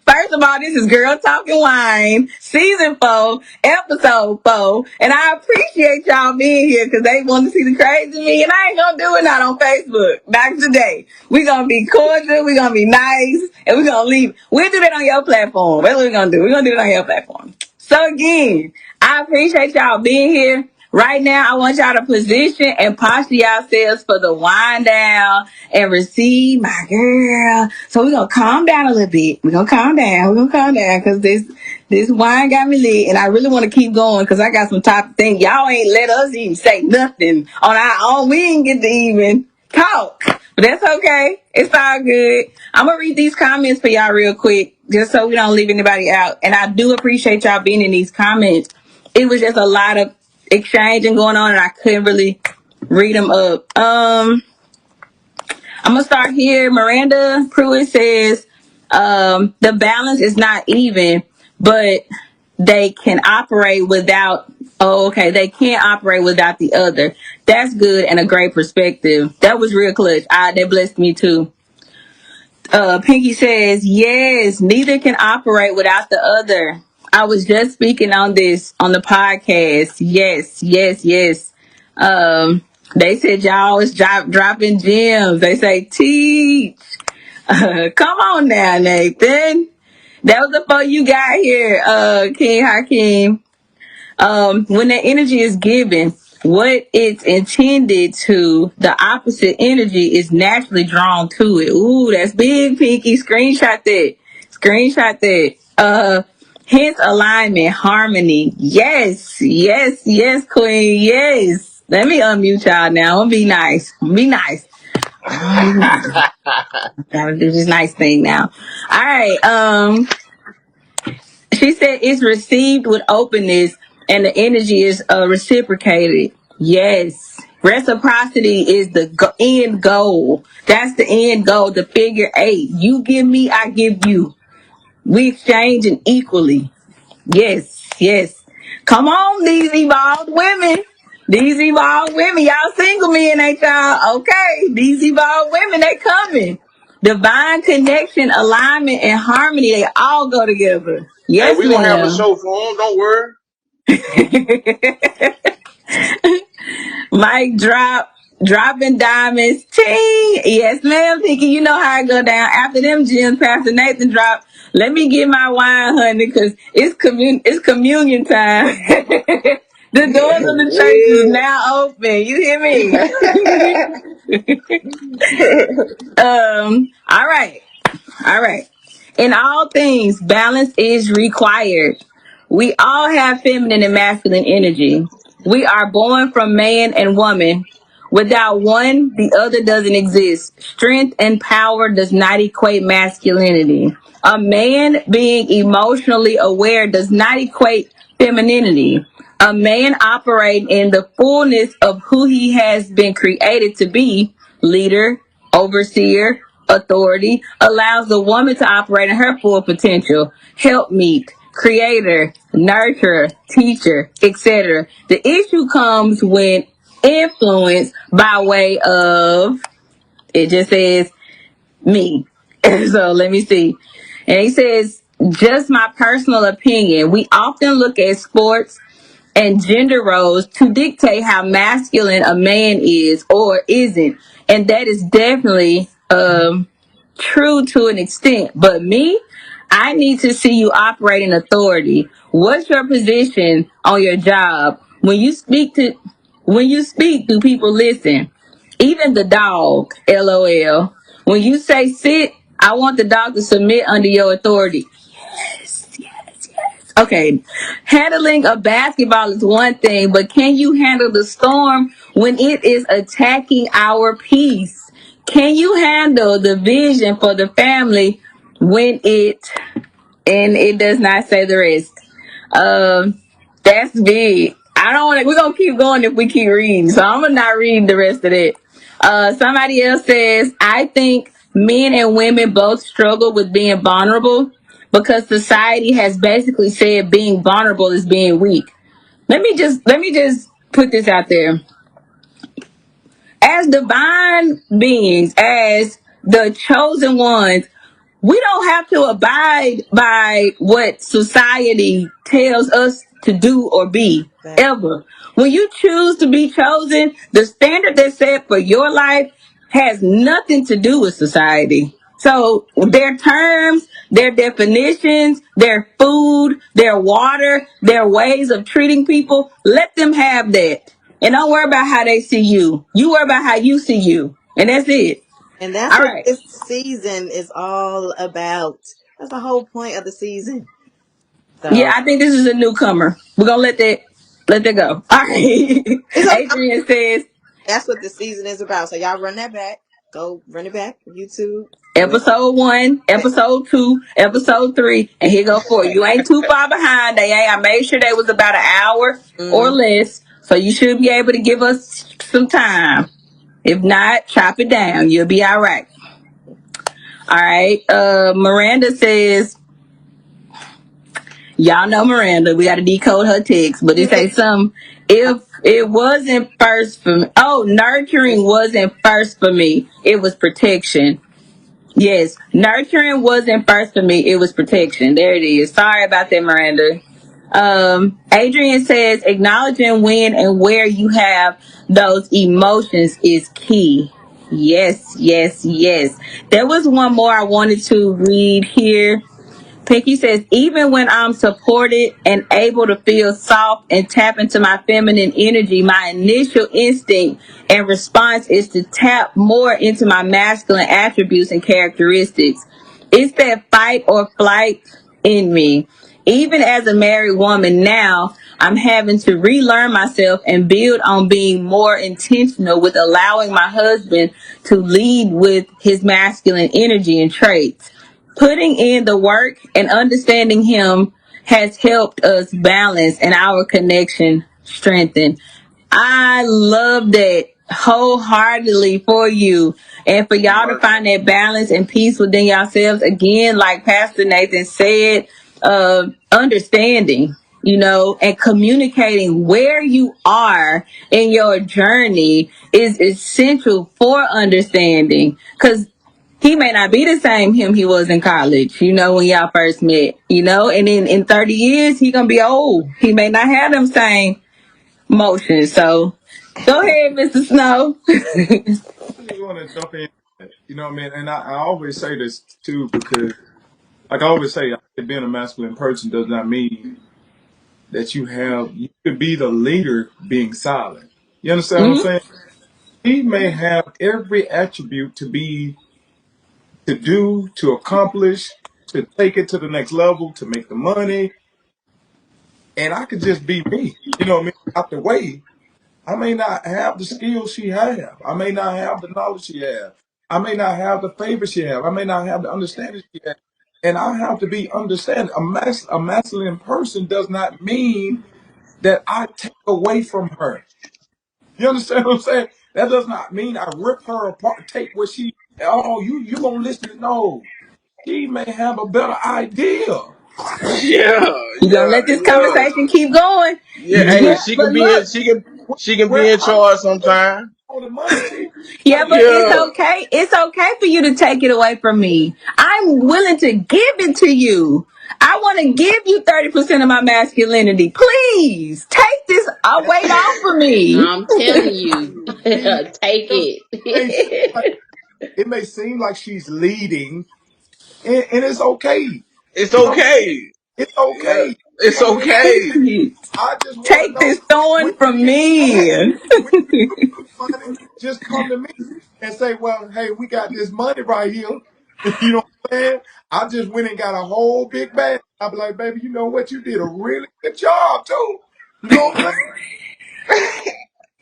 first of all, this is Girl Talking Wine, season 4, episode 4, and I appreciate y'all being here because they want to see the crazy me, and I ain't gonna do it not on Facebook. Not today. We gonna be cordial, we gonna be nice, and we gonna leave. We'll do that on your platform. That's what we're gonna do. We're gonna do it on your platform. So again, I appreciate y'all being here. Right now, I want y'all to position and posture yourselves for the wind down and receive my girl. So we're gonna calm down a little bit. We're gonna calm down. We're gonna calm down because this wine got me lit, and I really want to keep going because I got some top things. Y'all ain't let us even say nothing on our own. We didn't get to even talk, but that's okay. It's all good. I'm gonna read these comments for y'all real quick, just so we don't leave anybody out. And I do appreciate y'all being in these comments. It was just a lot of exchanging going on, and I couldn't really read them up. I'm gonna start here. Miranda Pruitt says, the balance is not even, but they can operate without. Oh, okay. They can't operate without the other. That's good and a great perspective. That was real clutch. That blessed me too. Pinky says, yes, neither can operate without the other. I was just speaking on this on the podcast. Yes, yes, yes. They said y'all always dropping gems. They say teach. Come on now, Nathan. That was before you got here, King Hakeem. When that energy is given, what it's intended to, the opposite energy is naturally drawn to it. Ooh, that's big, Pinky. Screenshot that. Screenshot that. Hence alignment, harmony. Yes, yes, yes, Queen. Yes. Let me unmute y'all now. I'm gonna be nice. Be nice. Gotta do this nice thing now. All right. She said it's received with openness and the energy is reciprocated. Yes. Reciprocity is the end goal. That's the end goal, the figure 8. You give me, I give you. We exchanging equally. Yes, yes. Come on, these evolved women. These evolved women. Y'all single men, ain't y'all? Okay. These evolved women, they coming. Divine connection, alignment, and harmony, they all go together. Hey, Yes, we gonna have a ma'am. show for them. Don't worry. Mic drop. Dropping diamonds. Ting. Yes, ma'am, Pinky. You know how I go down. After them gems, Pastor Nathan drop. Let me get my wine, honey, because it's communion time. The doors of the church is now open. You hear me? All right. All right. In all things, balance is required. We all have feminine and masculine energy. We are born from man and woman. Without one, the other doesn't exist. Strength and power does not equate masculinity. A man being emotionally aware does not equate femininity. A man operating in the fullness of who he has been created to be, leader, overseer, authority, allows the woman to operate in her full potential, helpmeet, creator, nurturer, teacher, etc. The issue comes when influence by way of, it just says me. So let me see. And he says, just my personal opinion. We often look at sports and gender roles to dictate how masculine a man is or isn't. And that is definitely true to an extent. But me, I need to see you operate in authority. What's your position on your job? When you speak, do people listen? Even the dog, LOL. When you say sit, I want the dog to submit under your authority. Okay, handling a basketball is one thing, but can you handle the storm when it is attacking our peace? Can you handle the vision for the family when and it does not say the rest? That's big. I don't want to, we're going to keep going if we keep reading, so I'm going to not read the rest of it. Somebody else says, I think men and women both struggle with being vulnerable because society has basically said being vulnerable is being weak. Let me just put this out there. As divine beings, as the chosen ones, we don't have to abide by what society tells us to do or be, ever. When you choose to be chosen, the standard that's set for your life has nothing to do with society. So their terms, their definitions, their food, their water, their ways of treating people, let them have that. And don't worry about how they see you. You worry about how you see you. And that's it. And that's All what right. this season is all about. That's the whole point of the season. Yeah, So I think this is a newcomer. We're gonna let that go. All right. it's okay. Adrian says That's what the season is about. So y'all run that back. Go run it back. YouTube. Where? episode 1, episode 2, episode 3, and here go 4. You ain't too far behind. I made sure they was about an hour or Mm. less. So you should be able to give us some time. If not, chop it down. You'll be all right. All right. Miranda says, y'all know Miranda. We got to decode her text, but it Yeah. says some. If it wasn't first for me, oh, nurturing wasn't first for me. It was protection. Yes, nurturing wasn't first for me. It was protection. There it is. Sorry about that, Miranda. Adrian says acknowledging when and where you have those emotions is key. Yes, yes, yes. There was one more I wanted to read here. Pinky says, even when I'm supported and able to feel soft and tap into my feminine energy, my initial instinct and response is to tap more into my masculine attributes and characteristics. It's that fight or flight in me. Even as a married woman now, I'm having to relearn myself and build on being more intentional with allowing my husband to lead with his masculine energy and traits. Putting in the work and understanding him has helped us balance and our connection strengthen. I love that wholeheartedly for you and for y'all to Right. find that balance and peace within yourselves. Again, like Pastor Nathan said, understanding, and communicating where you are in your journey is essential for understanding. Because he may not be the same him he was in college, when y'all first met, and in 30 years, he gonna be old. He may not have them same motions. So go ahead, Mr. Snow. I just want to jump in. You know what I mean? And I always say this too because, like I always say, being a masculine person does not mean that you could be the leader being silent. You understand what I'm Hmm. saying? He may have every attribute to do, to accomplish, to take it to the next level, to make the money, and I could just be me. You know what I mean? Out the way, I may not have the skills she have. I may not have the knowledge she have. I may not have the favor she have. I may not have the understanding she has. And I have to be understanding. A masculine person does not mean that I take away from her. You understand what I'm saying? That does not mean I rip her apart, take what she. Oh, you gonna listen? No, she may have a better idea. Yeah, You gonna yeah, let this yeah, conversation keep going? yeah. Hey, Yeah, But she but can be in. look, She can be where in I'm charge sometime. on the money, T. yeah, Like but it's Yeah. okay. It's okay for you to take it away from me. I'm willing to give it to you. I want to give you 30% of my masculinity. Please take this that weight off of me. I'm telling you, seem, take may seem like it. it may seem like she's leading, and it's okay. It's You know, okay. it's Yeah, okay. You it's know what I mean? okay. I just want to Take know this thorn when you from get me. when you do get money, just come to me and say, "Well, hey, we got this money right here." You know what I'm saying? I just went and got a whole big bag. I'll be like, "Baby, you know what? You did a really good job too." You know what I'm saying?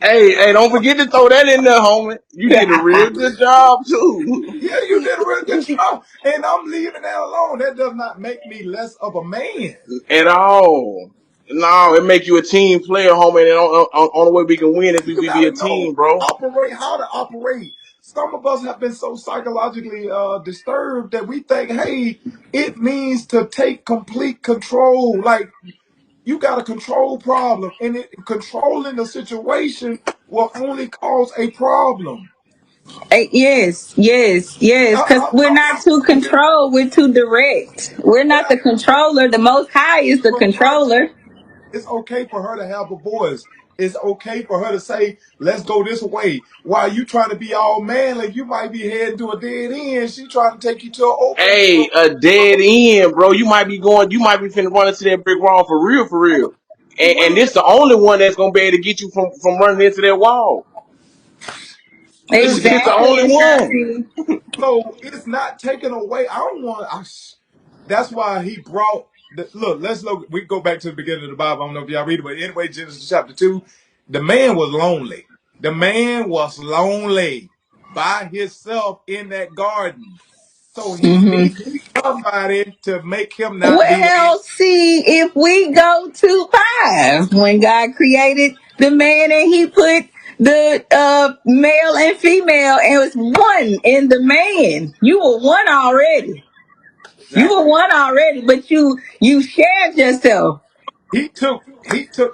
Hey, don't forget to throw that in there, homie. You did a real good job too. Yeah, you did a really good job, and I'm leaving that alone. That does not make me less of a man. At all. No, it make you a team player, homie. And on the way we can win is You we be gotta a know team, bro. operate how to operate. Some of us have been so psychologically disturbed that we think, hey, it means to take complete control. Like you got a control problem, and controlling the situation will only cause a problem. Yes, yes, yes. Because we're not too I'm just controlled. We're too direct. We're not yeah, the controller. The Most High is the for her controller. it's okay for her to have a voice. It's okay for her to say, let's go this way. While you trying to be all manly, you might be heading to a dead end. She trying to take you to an open Hey, a dead end, bro. You might be finna run into that brick wall for real. you And will. this the only one that's gonna be able to get you from running into that wall. This the Exactly, only one. Ashanti. So it's not taken away. I don't want. That's why he brought. Look, let's look. We go back to the beginning of the Bible. I don't know if y'all read it, but anyway, Genesis chapter 2. The man was lonely. The man was lonely by himself in that garden. So he Hmm. needed somebody to make him not be lonely. Well, see, if we go to 5, when God created the man and he put the male and female, and it was one in the man. You were one already. You were Exactly. one already, but you shared yourself. He took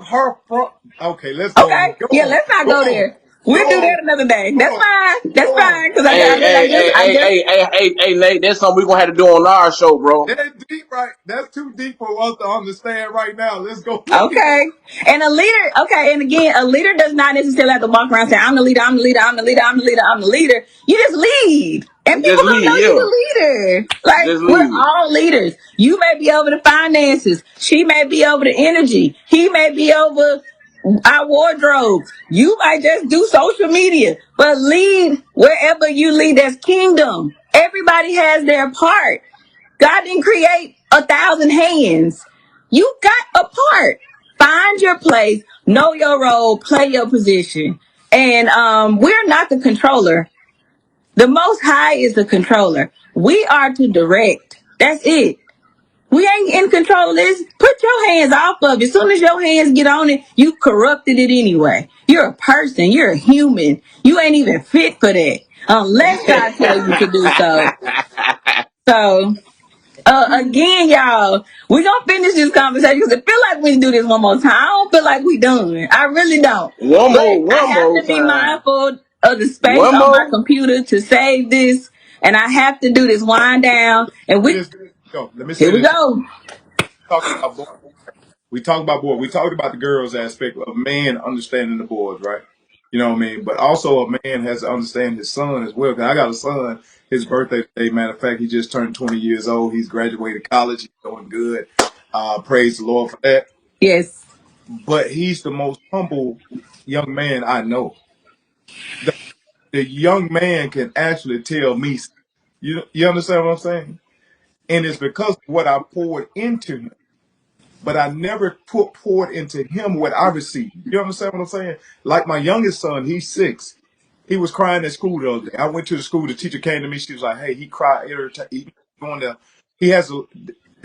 her from. Okay, let's go Okay, on. Go yeah, on. let's not Go go on. there. Go We'll do on. that another day. Go That's on. fine. Go That's on. fine because Hey, hey, hey, I hey, just hey, hey, hey, hey, Nate, that's something we're gonna have to do on our show, bro. That's deep, right? That's too deep for us to understand right now. Let's go. Let's keep okay. And a leader, okay, and again, a leader does not necessarily have to walk around saying, I'm the leader, I'm the leader, I'm the leader, I'm the leader, I'm the leader. You just lead. And Just people gonna know leave, you yeah. the leader. Like, Just we're leave. all leaders. You may be over the finances. She may be over the energy. He may be over our wardrobes. You might just do social media, but lead wherever you lead. That's kingdom. Everybody has their part. God didn't create 1,000 hands. You got a part. Find your place, know your role, play your position. And we're not the controller. The Most High is the controller. We are to direct. That's it. We ain't in control of this. Put your hands off of it. As soon as your hands get on it, you corrupted it anyway. You're a person. You're a human. You ain't even fit for that unless God tell you to do so. So again, y'all, we gonna finish this conversation because I feel like we do this one more time. I don't feel like we done. I really don't. But I One have more to be time. mindful of the space One on my more. computer to save this, and I have to do this wind down. And this. Go. Let me here say we this. go. Talk about boys. We talked about boys. We talked about the girls aspect of man understanding the boys, right? You know what I mean? But also a man has to understand his son as well. 'Cause I got a son. His birthday today. Matter of fact, he just turned 20 years old. He's graduated college. He's doing good. Praise the Lord for that. Yes. But he's the most humble young man I know. The, the young man can actually tell me. You understand what I'm saying? And it's because of what I poured into him. But I never poured into him what I received. You understand what I'm saying? Like my youngest son, he's 6. He was crying at school the other day. I went to the school. The teacher came to me. She was like, "Hey, he cried every time. He going to. He has a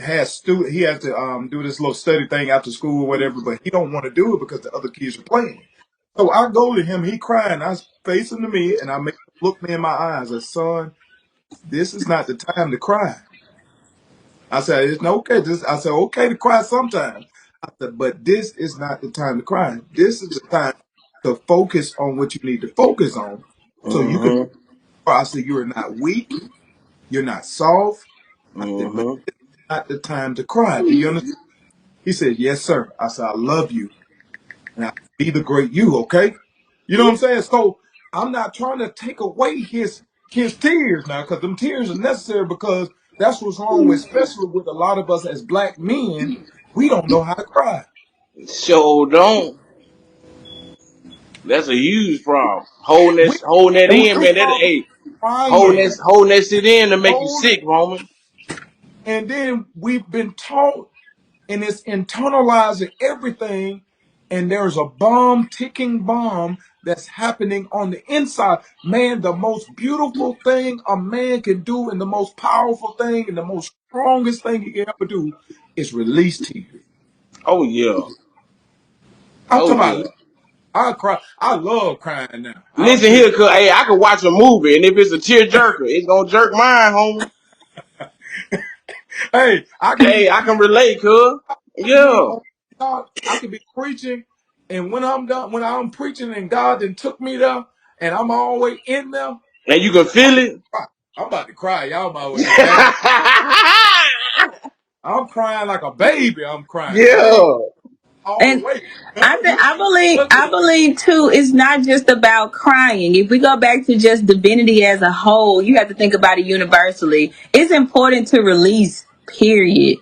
has student. He has to do this little study thing after school or whatever. But he don't want to do it because the other kids are playing. So I go to him. He crying. I face him to me, and I make him look me in my eyes. I said, son, this is not the time to cry. I said, it's okay. I said, okay to cry sometimes. I said, but this is not the time to cry. This is the time to focus on what you need to focus on so you can Mm-hmm. cry. I said, you're not weak. You're not soft. I said, but Mm-hmm. it's not the time to cry. Do you understand? He said, yes, sir. I said, I love you. And I be the great you, okay? You know what I'm saying? So I'm not trying to take away his tears now, because them tears are necessary because that's what's wrong with, especially with a lot of us as black men. We don't know how to cry. So don't. That's a huge problem. We Holding that in, it's man. That called hey, crying. holding that shit in to make you Hold it. sick, homie. And then we've been taught, and it's internalizing everything. And there's a ticking bomb that's happening on the inside. Man, the most beautiful thing a man can do, and the most powerful thing, and the most strongest thing he can ever do is release tears. Oh yeah. I'm Oh talking yeah. about I cry. I love crying now. I don't Listen care. here, cause hey, I can watch a movie, and if it's a tear jerker, it's gonna jerk mine, homie. Hey, I can be Hey, I can relate, cuz. I can be Yeah. on God. I can be preaching, and when I'm done, when I'm preaching, and God then took me there, and I'm all the way in there, And you can I'm, feel it. I'm about to cry. Y'all might well just laugh. I'm crying like a baby. I'm crying. I ain't Yeah. all the And way. Remember, you I believe too, it's not just about crying. If we go back to just divinity as a whole, you have to think about it universally. It's important to release, period.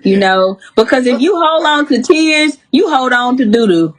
You yeah. know, because if you hold on to tears, you hold on to doo doo.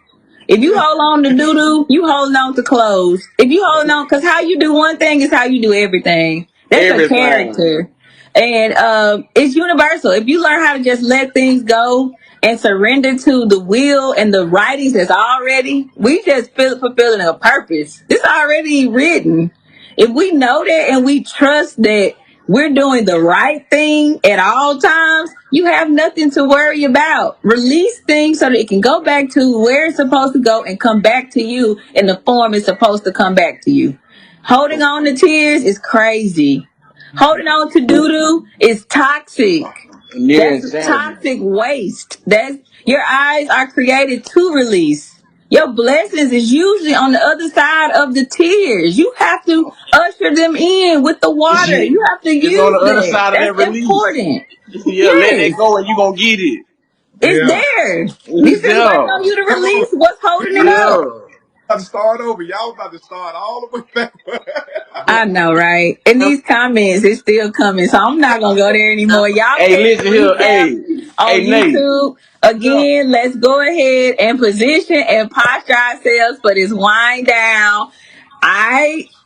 If you hold on to doo doo, you holding on to clothes. If you hold on, because how you do one thing is how you do everything. That's a Everything. character, and it's universal. If you learn how to just let things go and surrender to the will and the writings that's already, we just feel fulfilling a purpose. It's already written. If we know that and we trust that we're doing the right thing at all times, you have nothing to worry about. Release things so that it can go back to where it's supposed to go and come back to you in the form it's supposed to come back to you. Holding on to tears is crazy. Holding on to doo doo is toxic. Near That's insanity. toxic waste. That's your eyes are created to release. Your blessings is usually on the other side of the tears. You have to usher them in with the water. You have to It's on use the other that. side of that That's release. important. Yeah, let that Yes, go and you gonna get it. it's Yeah. there. He's It's just waiting on there. you to Come on. release what's holding it Yeah. up. About to start over. Y'all about to start all the way back. I know, right? And these comments, it's still coming, so I'm not gonna go there anymore. Y'all Hey, catch the listen here. recap on Hey, Nate. YouTube. Yeah. Again, let's go ahead and position and posture ourselves for this wind down.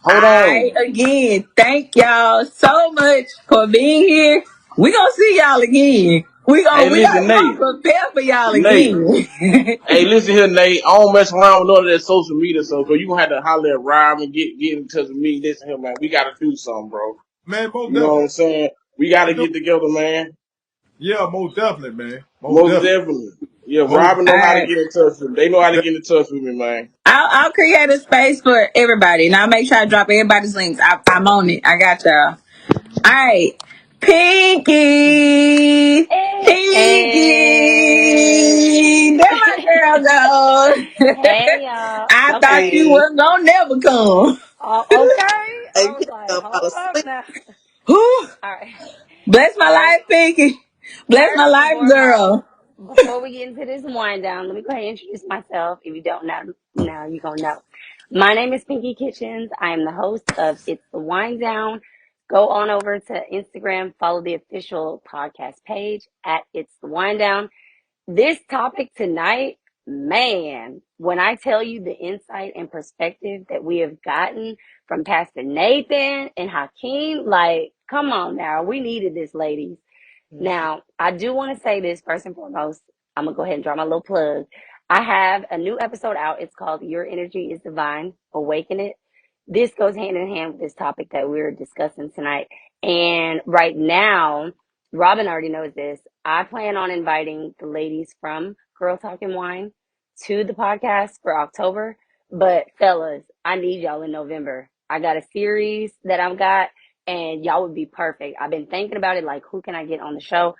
Hold I on. again thank y'all so much for being here. We gonna see y'all again. Hey, We listen, gonna Nate. prepare for y'all Nate. again. Hey, listen here, Nate. I don't mess around with none of that social media stuff, so you gonna have to holler at Rob and get in touch with me. Listen here, man. We gotta do something, bro. Man, most You know what definitely. I'm saying? We gotta We do. get together, man. Yeah, most definitely, man. Most Most definitely. definitely. Yeah, Most Robin All know how to right. get in touch with me. They know how to get in touch with me, man. I'll create a space for everybody, and I'll make sure I drop everybody's links. I'm on it. I got y'all. All right, Pinky, Hey. Pinky, there my girl goes. Hey, y'all. I thought Okay. you Hey, was gonna never come. Okay. Hey, I was pick like, up, fall hold up asleep. now. Whew. All right. Bless my So, life, Pinky. Bless my first and life, foremost, girl. before we get into this wind down, let me go ahead and introduce myself. If you don't know, now you're going to know. My name is Pinky Kitchens. I am the host of It's the Wind Down. Go on over to Instagram, follow the official podcast page at It's the Wind Down. This topic tonight, man, when I tell you the insight and perspective that we have gotten from Pastor Nathan and Hakeem, like, come on now, we needed this, ladies. Now, I do want to say this first and foremost. I'm going to go ahead and draw my little plug. I have a new episode out. It's called Your Energy is Divine, Awaken It. This goes hand in hand with this topic that we're discussing tonight. And right now, Robin already knows this. I plan on inviting the ladies from Girl Talking Wine to the podcast for October. But fellas, I need y'all in November. I got a series that I've got and y'all would be perfect. I've been thinking about it, like, who can I get on the show?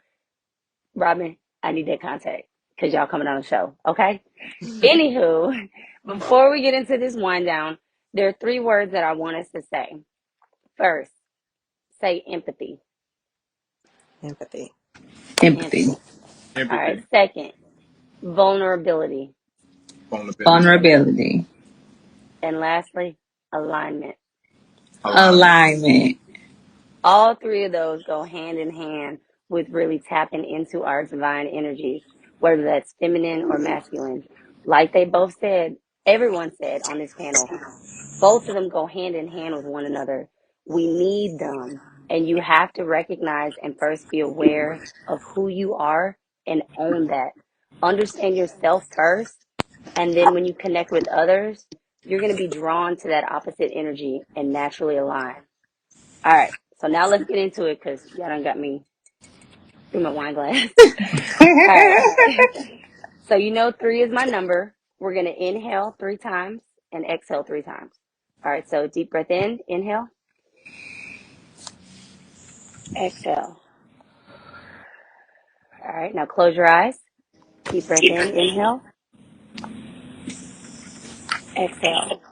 Robin, I need that contact because y'all coming on the show, okay? Anywho, before we get into this wind down, there are 3 words that I want us to say. First, say empathy. Empathy. Empathy, Empathy. All right. Empathy. Second, vulnerability. Vulnerability. vulnerability, And lastly, alignment. Alignment. alignment. All 3 of those go hand in hand with really tapping into our divine energy, whether that's feminine or masculine. Like they both said, everyone said on this panel, both of them go hand in hand with one another. We need them. And you have to recognize and first be aware of who you are and own that. Understand yourself first. And then when you connect with others, you're going to be drawn to that opposite energy and naturally align. All right. So now let's get into it because y'all done got me through my wine glass. All right. So you know 3 is my number. We're going to inhale 3 times and exhale 3 times. All right. So deep breath in, inhale, exhale. All right. Now close your eyes. Deep breath in, inhale, exhale.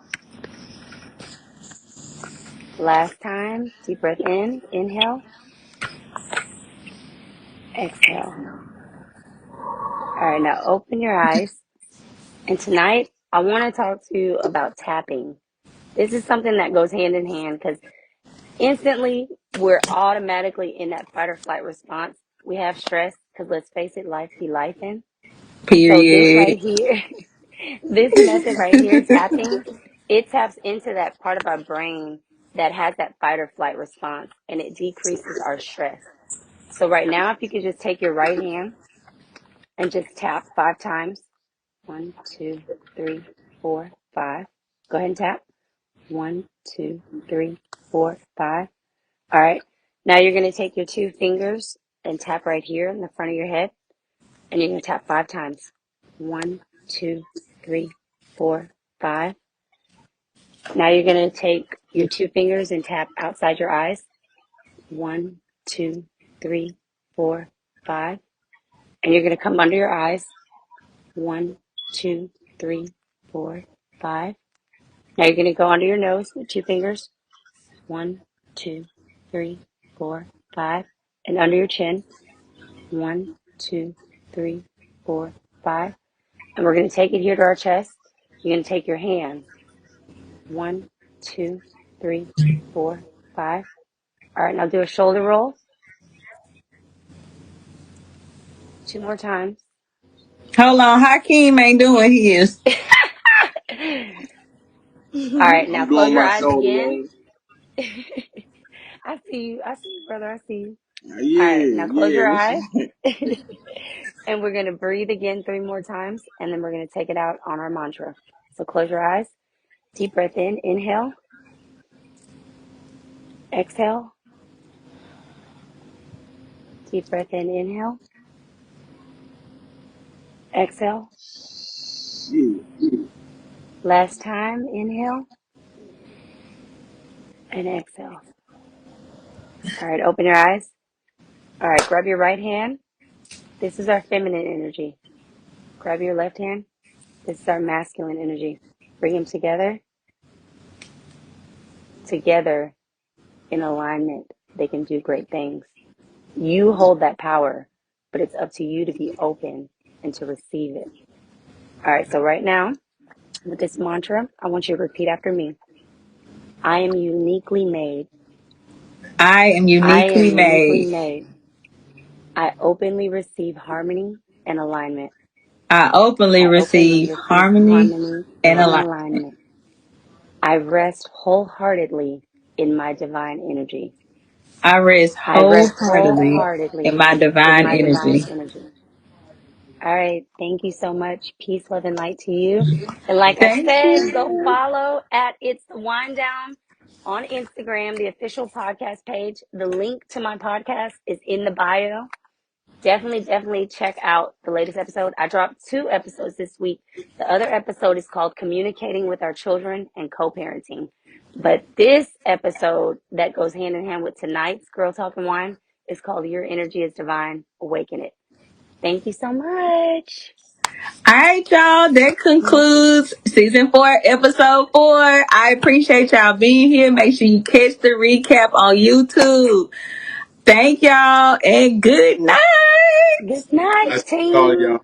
Last time. Deep breath in, inhale, exhale. All right. Now open your eyes. And tonight I want to talk to you about tapping. This is something that goes hand in hand because instantly we're automatically in that fight or flight response. We have stress because let's face it, life be life in. So this right Period. here, this method right here, tapping, it taps into that part of our brain that has that fight or flight response and it decreases our stress. So right now, if you could just take your right hand and just tap 5 times. 1, 2, 3, 4, 5. Go ahead and tap. 1, 2, 3, 4, 5. All right. Now you're going to take your 2 fingers and tap right here in the front of your head. And you're going to tap 5 times. 1, 2, 3, 4, 5. Now you're going to take your 2 fingers and tap outside your eyes. 1, 2, 3, 4, 5. And you're going to come under your eyes. 1, 2, 3, 4, 5. Now you're going to go under your nose with 2 fingers. 1, 2, 3, 4, 5. And under your chin. 1, 2, 3, 4, 5. And we're going to take it here to our chest. You're going to take your hands. 1, 2, 3, 4, 5. All right, now do a shoulder roll. 2 more times. Hold on, Hakeem ain't doing his. All right, now I'm close doing your my eyes shoulder again. roll. I see you. I see you, brother. I see you. All right, Yeah, now close your yeah. eyes. And we're going to breathe again 3 more times. And then we're going to take it out on our mantra. So close your eyes. Deep breath in. Inhale. Exhale. Deep breath in. Inhale. Exhale. Shit. Last time. Inhale and exhale. All right, open your eyes. All right, grab your right hand. This is our feminine energy. Grab your left hand. This is our masculine energy. Bring them together. Together in alignment, they can do great things. You hold that power, but it's up to you to be open and to receive it. All right, so right now, with this mantra, I want you to repeat after me. I am uniquely made. I am I am uniquely uniquely made. made. I openly receive harmony and alignment. I openly I openly receive receive harmony harmony and and alignment. alignment. I rest wholeheartedly in my divine energy. I rest I rest wholeheartedly in wholeheartedly my in divine my divine energy. energy. All right. Thank you so much. Peace, love, and light to you. And like I Thank said, go you. follow at It's the Wind Down on Instagram, the official podcast page. The link to my podcast is in the bio. Definitely check out the latest episode. I dropped 2 episodes this week. The other episode is called Communicating with Our Children and Co-Parenting. But this episode that goes hand in hand with tonight's Girl Talk and Wine is called Your Energy is Divine. Awaken It. Thank you so much. All right, y'all. That concludes season 4, episode 4. I appreciate y'all being here. Make sure you catch the recap on YouTube. Thank y'all and good night. Good night, Bless all team. y'all.